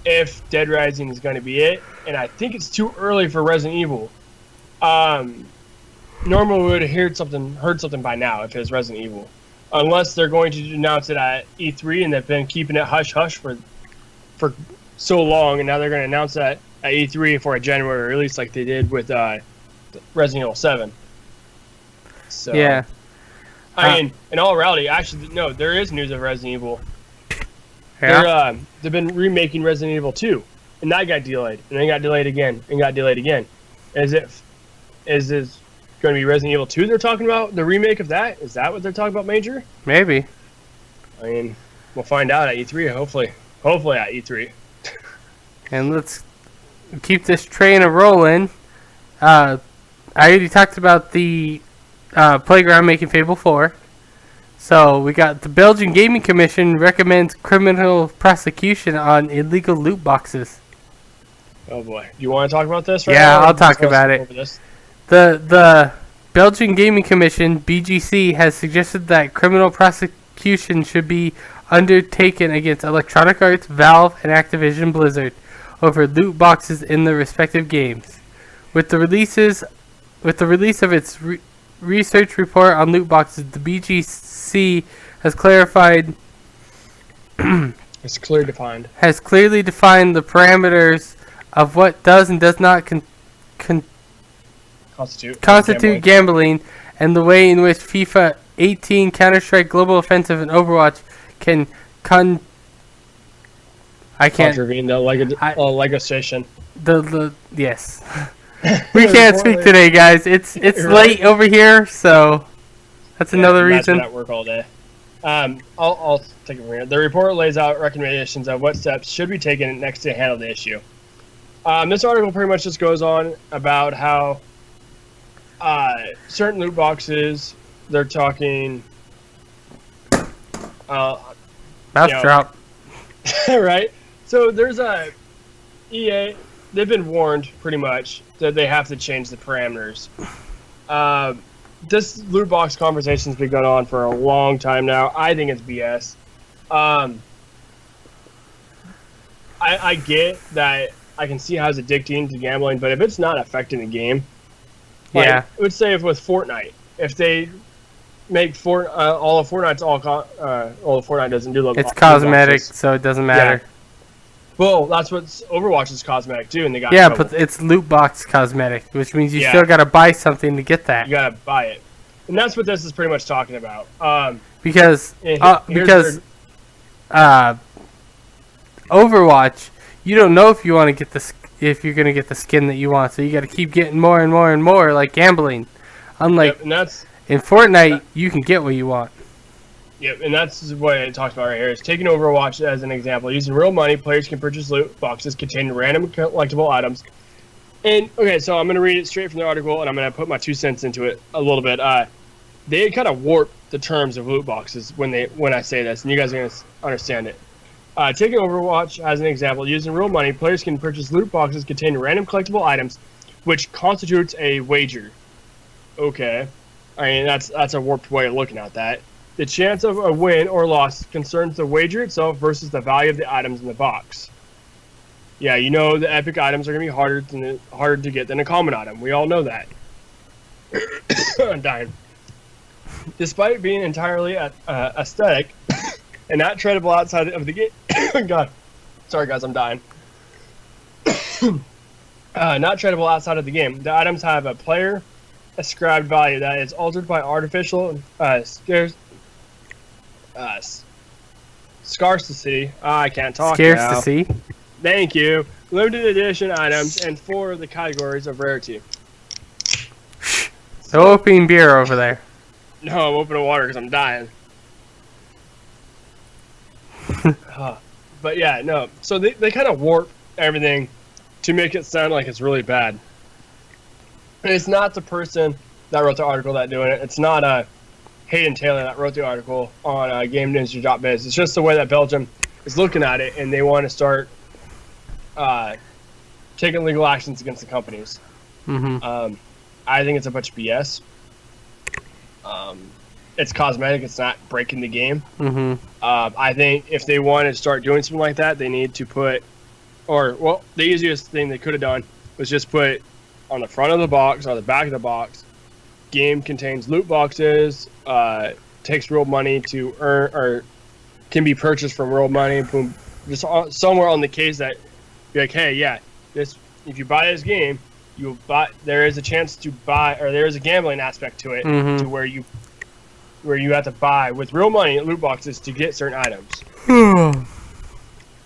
if Dead Rising is going to be it, and I think it's too early for Resident Evil. Normally we would have heard something by now if it was Resident Evil, unless they're going to announce it at E3, and they've been keeping it hush hush for so long, and now they're going to announce that at E3 for a January release like they did with Resident Evil 7. So Yeah. I mean, in all reality, actually, no, there is news of Resident Evil. Yeah. They've been remaking Resident Evil 2, and that got delayed, and then got delayed again, and got delayed again. Is this going to be Resident Evil 2 they're talking about? The remake of that? Is that what they're talking about, Major? Maybe. I mean, we'll find out at E3, hopefully at E3. And let's keep this train a rolling. I already talked about the Playground making Fable 4. So we got the Belgian Gaming Commission recommends criminal prosecution on illegal loot boxes. Oh boy, do you want to talk about this? Yeah, now? I'll talk about it. The Belgian Gaming Commission (BGC) has suggested that criminal prosecution should be undertaken against Electronic Arts, Valve, and Activision Blizzard over loot boxes in their respective games. With the release of its research report on loot boxes, the BGC has has clearly defined the parameters of what does and does not constitute gambling, and the way in which FIFA 18, Counter-Strike Global Offensive, and Overwatch can contravene the legislation. Yes. We can't speak today, guys. It's late over here, so that's another reason. At work all day. I'll take it from here. The report lays out recommendations of what steps should be taken next to handle the issue. This article pretty much just goes on about how certain loot boxes, they're talking Mousetrap. Right? So there's a EA, they've been warned pretty much that they have to change the parameters. This loot box conversation's been going on for a long time now. I think it's BS. I get that. I can see how it's addicting to gambling, but if it's not affecting the game, I would say if with Fortnite, if they make all of Fortnite's all of Fortnite doesn't do look. It's cosmetic, so it doesn't matter. Yeah. Well, that's what Overwatch is cosmetic too, and they got but it's loot box cosmetic, which means you still gotta buy something to get that. You gotta buy it, and that's what this is pretty much talking about. Because Overwatch, you don't know if you want to get if you're gonna get the skin that you want, so you gotta keep getting more and more and more, like gambling. Unlike in Fortnite, you can get what you want. Yep, and that's what it talks about right here. Is taking Overwatch as an example. Using real money, players can purchase loot boxes containing random collectible items. And, okay, so I'm going to read it straight from the article, and I'm going to put my 2 cents into it a little bit. they kind of warp the terms of loot boxes when I say this, and you guys are going to understand it. Taking Overwatch as an example, using real money, players can purchase loot boxes containing random collectible items, which constitutes a wager. Okay. I mean, that's a warped way of looking at that. The chance of a win or loss concerns the wager itself versus the value of the items in the box. Yeah, you know the epic items are going to be harder to get than a common item. We all know that. I'm dying. Despite being entirely aesthetic and not tradable outside of the game... God. Sorry, guys, I'm dying. Not tradable outside of the game. The items have a player ascribed value that is altered by artificial scarcity. I can't talk Scarcity. now. Thank you. Limited edition items and 4 of the categories of rarity. No opening beer over there. No, I'm opening water because I'm dying. But yeah, no. So they kind of warp everything to make it sound like it's really bad. And it's not the person that wrote the article that doing it. It's not Hayden Taylor that wrote the article on GameNinja.biz. It's just the way that Belgium is looking at it, and they want to start taking legal actions against the companies. Mm-hmm. I think it's a bunch of BS. It's cosmetic. It's not breaking the game. Mm-hmm. I think if they want to start doing something like that, they need to put, the easiest thing they could have done was just put on the front of the box or the back of the box, game contains loot boxes, takes real money to earn, or can be purchased from real money. Boom, just somewhere on the case that you're like, hey, yeah, this, if you buy this game, there is a chance to buy, or there is a gambling aspect to it, mm-hmm. to where you have to buy with real money loot boxes to get certain items.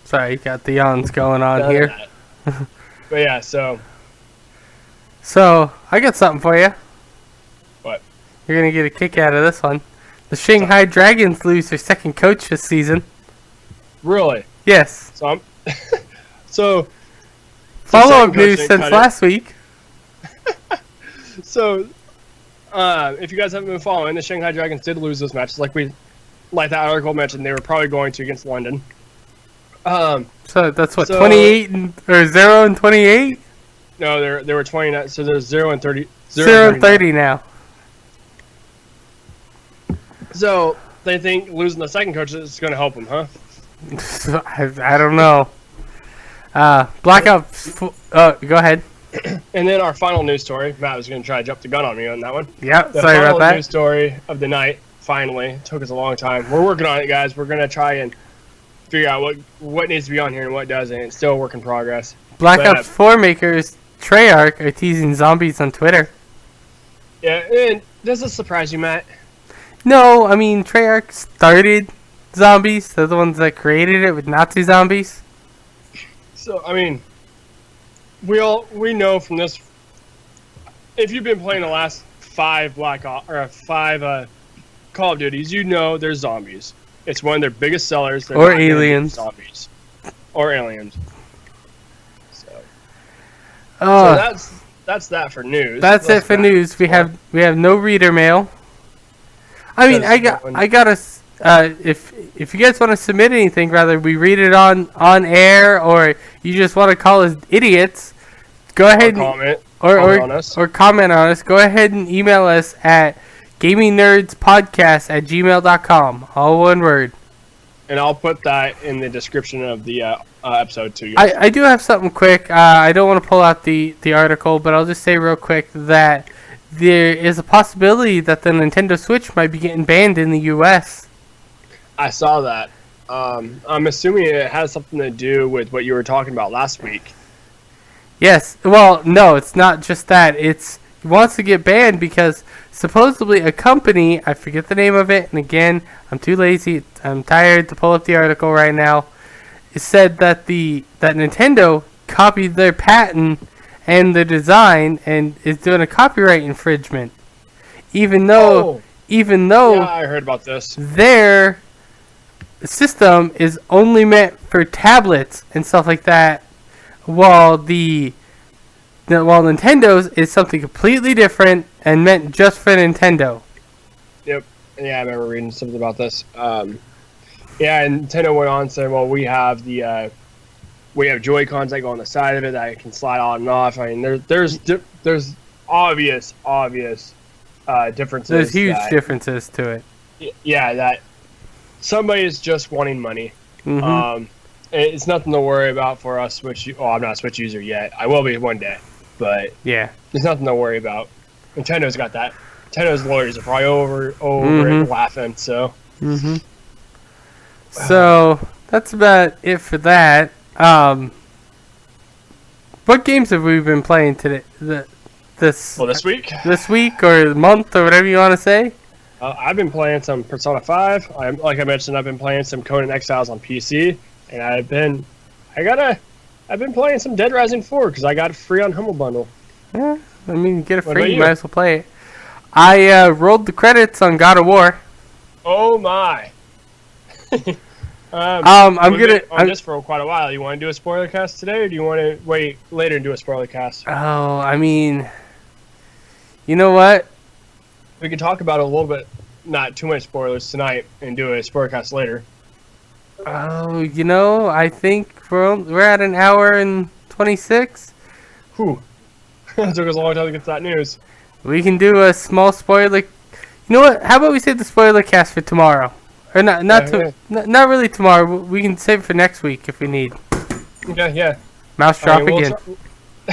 Sorry, got the yawns going on here. But yeah, so I got something for you. What? You're gonna get a kick out of this one. The Shanghai Dragons lose their second coach this season. Really? Yes. So follow-up news since last week. So, if you guys haven't been following, the Shanghai Dragons did lose those matches, like that article mentioned. They were probably going to against London. So that's what, 28 or 0 and 28? No, they were 29. So there's 0 and 30. 0 and 30 now. So they think losing the second coach is going to help them, huh? I don't know. Blackout. Go ahead. And then our final news story. Matt was going to try to jump the gun on me on that one. Yeah, sorry about that. The final news story of the night. Finally, it took us a long time. We're working on it, guys. We're going to try and figure out what needs to be on here and what doesn't. It's still a work in progress. Black Ops 4 makers Treyarch are teasing zombies on Twitter. Yeah, and does this surprise you, Matt? No, I mean, Treyarch started zombies. They're the ones that created it with Nazi zombies. So, I mean, we know from this, if you've been playing the last 5 Call of Duties, you know there's zombies. It's one of their biggest sellers. They're or aliens. Zombies. Or aliens. So that's that for news. That's it for news. We have no reader mail. I mean, I got if you guys want to submit anything, rather we read it on air, or you just want to call us idiots, go ahead or comment on us. Go ahead and email us at gamingnerdspodcast@gmail.com. All one word. And I'll put that in the description of the episode too. I do have something quick. I don't want to pull out the article, but I'll just say real quick that there is a possibility that the Nintendo Switch might be getting banned in the U.S. I saw that. I'm assuming it has something to do with what you were talking about last week. Yes. Well, no, it's not just that. It wants to get banned because supposedly a company, I forget the name of it, and again, I'm too lazy, I'm tired to pull up the article right now. It said that that Nintendo copied their patent and the design and is doing a copyright infringement, even though yeah, I heard about this. Their system is only meant for tablets and stuff like that, while Nintendo's is something completely different and meant just for Nintendo. Yeah, I remember reading something about this. Yeah, and Nintendo went on saying, "Well, we have Joy Cons that go on the side of it that can slide on and off." I mean, there's obvious differences. There's huge differences to it. Yeah, that somebody is just wanting money. Mm-hmm. It's nothing to worry about for us Switch. Oh, I'm not a Switch user yet. I will be one day, but Yeah. there's nothing to worry about. Nintendo's got that. Nintendo's lawyers are probably over it laughing. So. Mm-hmm. So that's about it for that. What games have we been playing today? This week? This week or month or whatever you want to say? I've been playing some Persona 5. Like I mentioned, I've been playing some Conan Exiles on PC, and I've been playing some Dead Rising 4 because I got it free on Humble Bundle. Yeah, I mean, get it What free, about you you? might as well play it. I rolled the credits on God of War. Oh my! I'm we've been gonna. on this for quite a while. You want to do a spoiler cast today, or do you want to wait later and do a spoiler cast? Oh, I mean, you know what? We can talk about it a little bit, not too much spoilers tonight, and do a spoiler cast later. Oh, you know, I think we're at an hour and 26. Whew. It took us a long time to get to that news. We can do a small spoiler. You know what? How about we save the spoiler cast for tomorrow? Or not not really tomorrow. We can save it for next week if we need. Okay, yeah. Mouse drop again.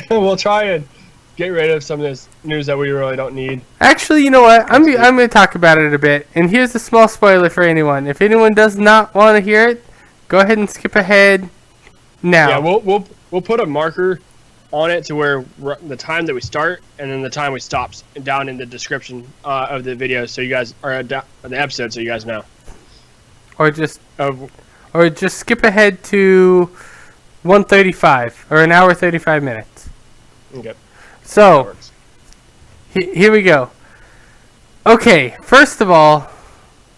We'll try and get rid of some of this news that we really don't need. Actually, you know what? I'm going to talk about it a bit. And here's a small spoiler for anyone. If anyone does not want to hear it, go ahead and skip ahead now. Yeah, we'll put a marker on it to where the time that we start and then the time we stop down in the description of the video, so you guys are the episode, so you guys know. Or just skip ahead to 1:35 or an hour 35 minutes. Okay. So here we go. Okay, first of all,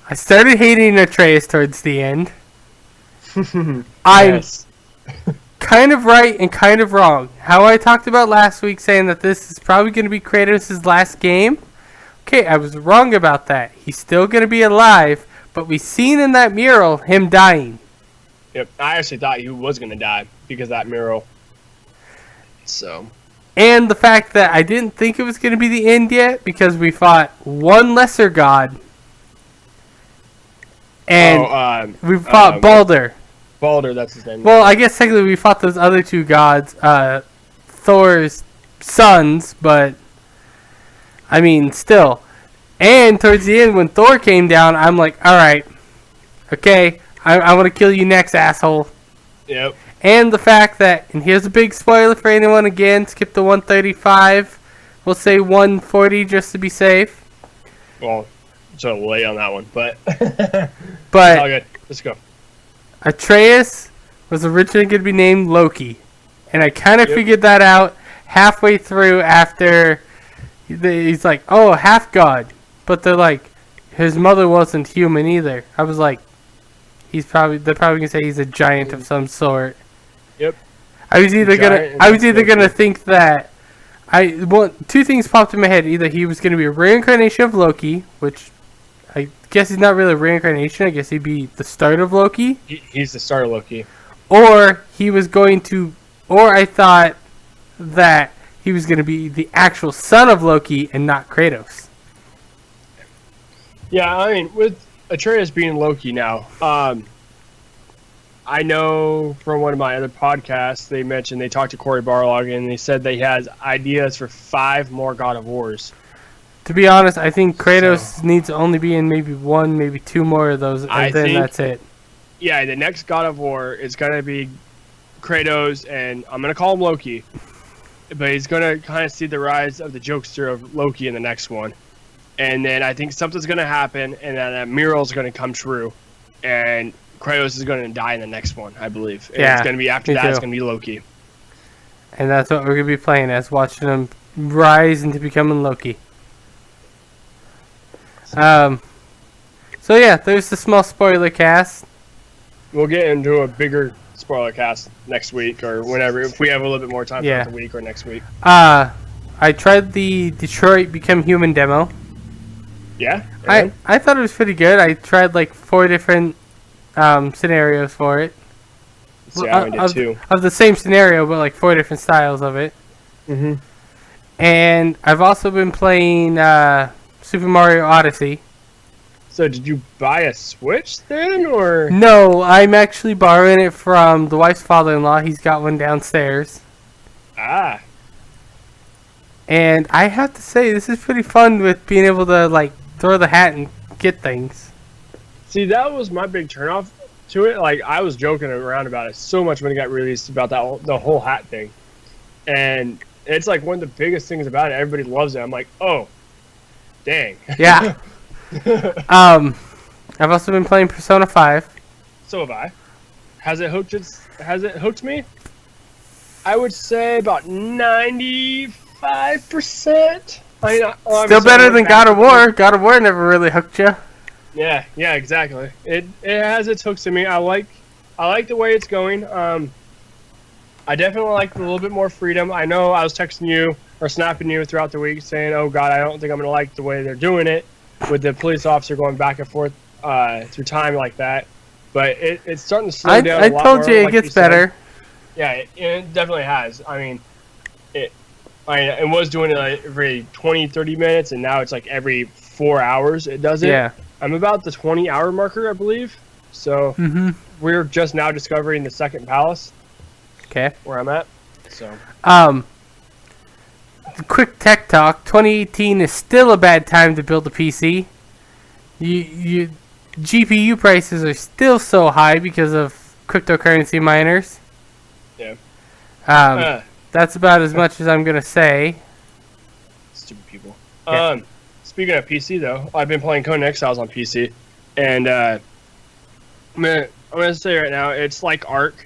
I started hating Atreus towards the end. I'm kind of right and kind of wrong. How I talked about last week saying that this is probably going to be Kratos' last game. Okay, I was wrong about that. He's still going to be alive, but we seen in that mural him dying. Yep, I actually thought he was going to die because of that mural. So. And the fact that I didn't think it was going to be the end yet because we fought one lesser god. And we fought Baldur. Baldur, that's his name. Well, I guess technically we fought those other two gods, Thor's sons, but I mean, still. And towards the end, when Thor came down, I'm like, alright, okay, I want to kill you next, asshole. Yep. And the fact that, and here's a big spoiler for anyone again, skip to 135, we'll say 140 just to be safe. Well, so late on that one, but but it's all good. Let's go. Atreus was originally going to be named Loki, and I kind of figured that out halfway through after he's like, oh, half god, but they're like, his mother wasn't human either. I was like, they're probably gonna say he's a giant of some sort. Yep. I was either gonna think that two things popped in my head. Either he was gonna be a reincarnation of Loki, which I guess he's not really a reincarnation. I guess he'd be the start of Loki. He's the start of Loki. Or he was going to, or I thought that he was going to be the actual son of Loki and not Kratos. Yeah, I mean, with Atreus being Loki now, I know from one of my other podcasts, they talked to Corey Barlog, and they said they has ideas for 5 more God of Wars. To be honest, I think Kratos needs to only be in maybe 1, maybe 2 more of those, and then that's it. Yeah, the next God of War is going to be Kratos, and I'm going to call him Loki. But he's going to kind of see the rise of the jokester of Loki in the next one. And then I think something's going to happen, and then that mural's going to come true. And Kratos is going to die in the next one, I believe. And it's going to be after that, it's going to be Loki. And that's what we're going to be playing as, watching him rise into becoming Loki. So yeah, there's the small spoiler cast. We'll get into a bigger spoiler cast next week or whenever, if we have a little bit more time throughout the week or next week. I tried the Detroit Become Human demo. Yeah. I thought it was pretty good. I tried like 4 different scenarios for it. See, I only did 2. Of the same scenario, but like 4 different styles of it. Mm-hmm. And I've also been playing Super Mario Odyssey. So did you buy a Switch then, or? No, I'm actually borrowing it from the wife's father-in-law. He's got one downstairs. Ah. And I have to say, this is pretty fun with being able to like throw the hat and get things. See, that was my big turnoff to it. Like, I was joking around about it so much when it got released about the whole hat thing, and it's like one of the biggest things about it. Everybody loves it. I'm like, oh, dang. Yeah. I've also been playing Persona 5. So have I. Has it hooked me? I would say about 95%. Still better than God of War. God of War never really hooked you. Yeah, exactly. It has its hooks in me. I like the way it's going. I definitely like a little bit more freedom. I know I was texting you or snapping you throughout the week saying, "Oh God, I don't think I'm gonna like the way they're doing it with the police officer going back and forth through time like that." But it's starting to slow down. I told you it gets better. Yeah, it definitely has. I mean, it was doing it like every 20, 30 minutes, and now it's like every 4 hours it does it. Yeah. I'm about the 20-hour marker, I believe. So we're just now discovering the second palace. Okay. Where I'm at. So. Quick tech talk. 2018 is still a bad time to build a PC. You GPU prices are still so high because of cryptocurrency miners. Yeah. That's about as much as I'm gonna say. Stupid people. Yeah. Speaking of PC though, I've been playing Conan Exiles on PC, and I'm gonna say right now it's like Ark.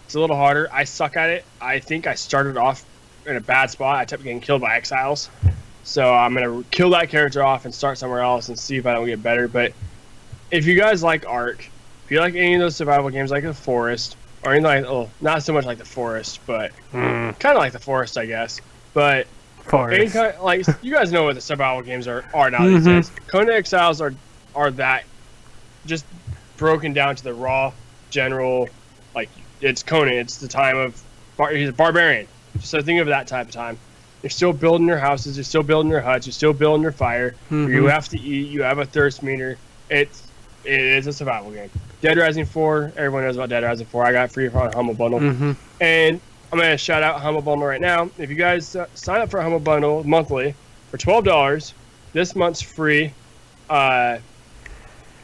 It's a little harder. I suck at it. I think I started off in a bad spot. I kept getting killed by Exiles, so I'm gonna kill that character off and start somewhere else and see if I don't get better. But if you guys like Ark, if you like any of those survival games like The Forest, or anything like, not so much like The Forest, but kind of like The Forest, I guess. But any kind, like you guys know what the survival games are now these days. Conan Exiles are that just broken down to the raw general, like it's Conan. It's the time of he's a barbarian. So think of that type of time. You're still building your houses. You're still building your huts. You're still building your fire. You have to eat. You have a thirst meter. It is a survival game. Dead Rising 4. Everyone knows about Dead Rising 4. I got free on Humble Bundle. And I'm going to shout out Humble Bundle right now. If you guys sign up for a Humble Bundle monthly for $12, this month's free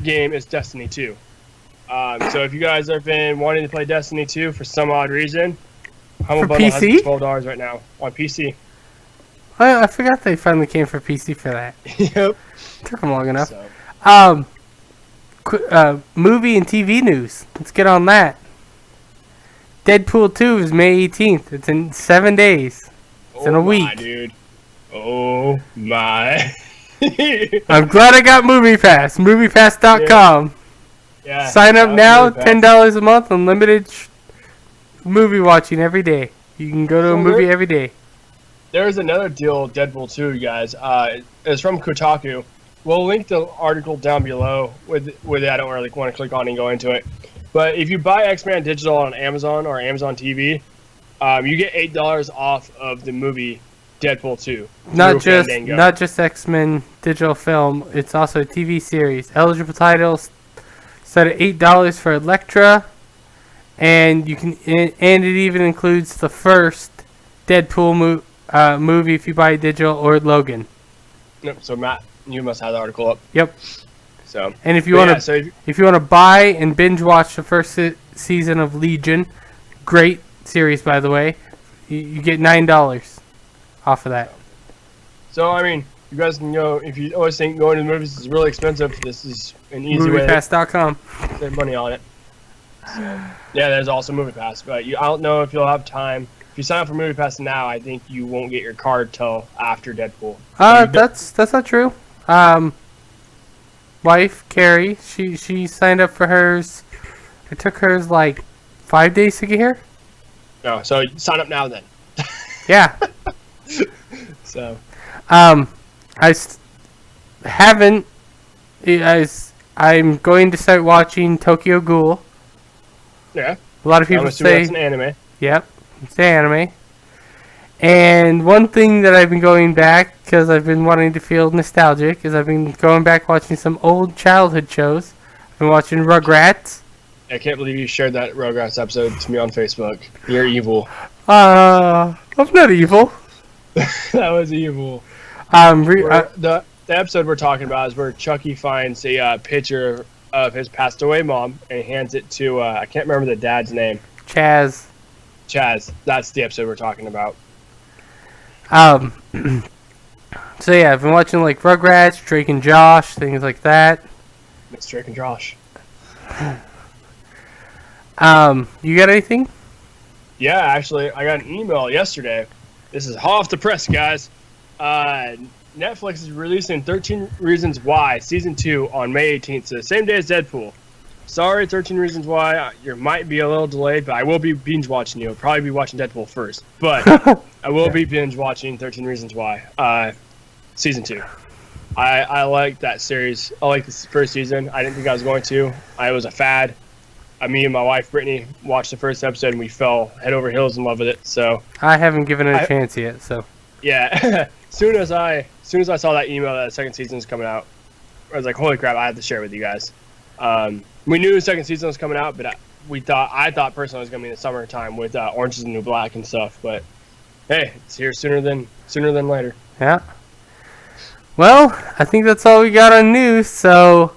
game is Destiny 2. So if you guys have been wanting to play Destiny 2 for some odd reason, Humble Bundle has $12 right now on PC. I forgot they finally came for PC for that. Yep. Took them long enough. So. Movie and TV news. Let's get on that. Deadpool 2 is May 18th. It's in 7 days. It's in a week. My, dude. Oh my. I'm glad I got Movie Pass. MoviePass.com. Yeah. Sign up now. $10 a month. Unlimited movie watching every day. You can go to a movie every day. There's another deal, Deadpool 2, you guys. It's from Kotaku. We'll link the article down below with it. I don't really want to click on and go into it. But if you buy X-Men Digital on Amazon or Amazon TV, you get $8 off of the movie Deadpool 2. Not just X-Men Digital film. It's also a TV series. Eligible titles set at $8 for Elektra, and it even includes the first Deadpool movie if you buy digital, or Logan. Yep. So Matt, you must have the article up. Yep. So. And if you want to buy and binge watch the first season of Legion, great series by the way, you get $9 off of that. So I mean, you guys can go. If you always think going to the movies is really expensive, this is an easy way MoviePass.com. to save money on it. So, yeah, there's also MoviePass, but I don't know if you'll have time. If you sign up for MoviePass now, I think you won't get your card till after Deadpool. That's not true. Wife Carrie, she signed up for hers. It took hers like 5 days to get here. No, so sign up now then. Yeah. So. haven't. I'm going to start watching Tokyo Ghoul. Yeah. A lot of people I'm assuming say, that's an anime. "Yep, it's anime." And one thing that I've been going back because I've been wanting to feel nostalgic is I've been going back watching some old childhood shows. I've been watching Rugrats. I can't believe you shared that Rugrats episode to me on Facebook. You're evil. I'm not evil. That was evil. The episode we're talking about is where Chucky finds a picture of his passed away mom and hands it to I can't remember the dad's name. Chaz. That's the episode we're talking about. So yeah, I've been watching like Rugrats, Drake and Josh, things like that. It's Drake and Josh. You got anything? Yeah, actually, I got an email yesterday. This is hot off the press, guys. Netflix is releasing 13 Reasons Why Season 2 on May 18th, so the same day as Deadpool. Sorry, 13 Reasons Why. You might be a little delayed, but I will be binge watching you. I'll probably be watching Deadpool first, but I will be binge watching 13 Reasons Why, Season 2. I like that series. I like this first season. I didn't think I was going to. I was a fad. Me and my wife Brittany watched the first episode and we fell head over heels in love with it. So I haven't given it a chance yet. So yeah, soon as I saw that email that the second season is coming out, I was like, holy crap! I have to share it with you guys. We knew the second season was coming out, but I thought personally it was going to be in the summertime with Orange is the New Black and stuff. But hey, it's here sooner than later. Yeah. Well, I think that's all we got on news. So,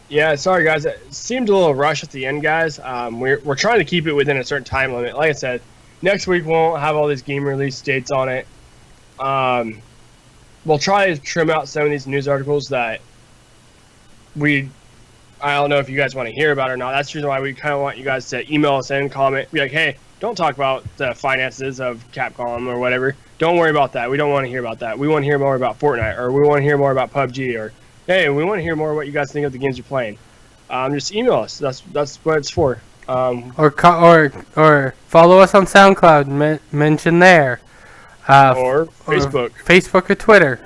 yeah, sorry guys. It seemed a little rushed at the end, guys. We're trying to keep it within a certain time limit. Like I said, next week we won't have all these game release dates on it. We'll try to trim out some of these news articles that I don't know if you guys want to hear about or not. That's the reason why we kind of want you guys to email us in, comment, be like, hey, don't talk about the finances of Capcom or whatever. Don't worry about that. We don't want to hear about that. We want to hear more about Fortnite, or we want to hear more about PUBG, or hey, we want to hear more what you guys think of the games you're playing. Just email us. That's what it's for. Or follow us on SoundCloud. Mention there. Or Facebook. Facebook or Twitter.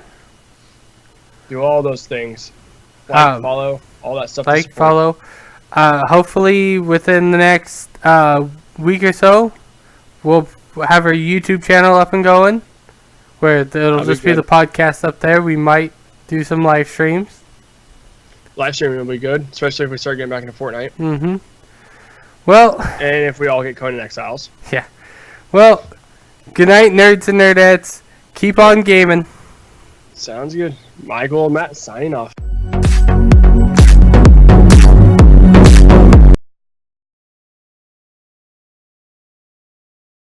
Do all those things. Follow, all that stuff. Like, follow. Hopefully within the next week or so, we'll have our YouTube channel up and going, where it'll just be the podcast up there. We might do some live streams. Live streaming will be good, especially if we start getting back into Fortnite. Mm-hmm. Well, and if we all get Conan Exiles. Yeah. Well, good night, nerds and nerdettes. Keep on gaming. Sounds good. Michael and Matt signing off.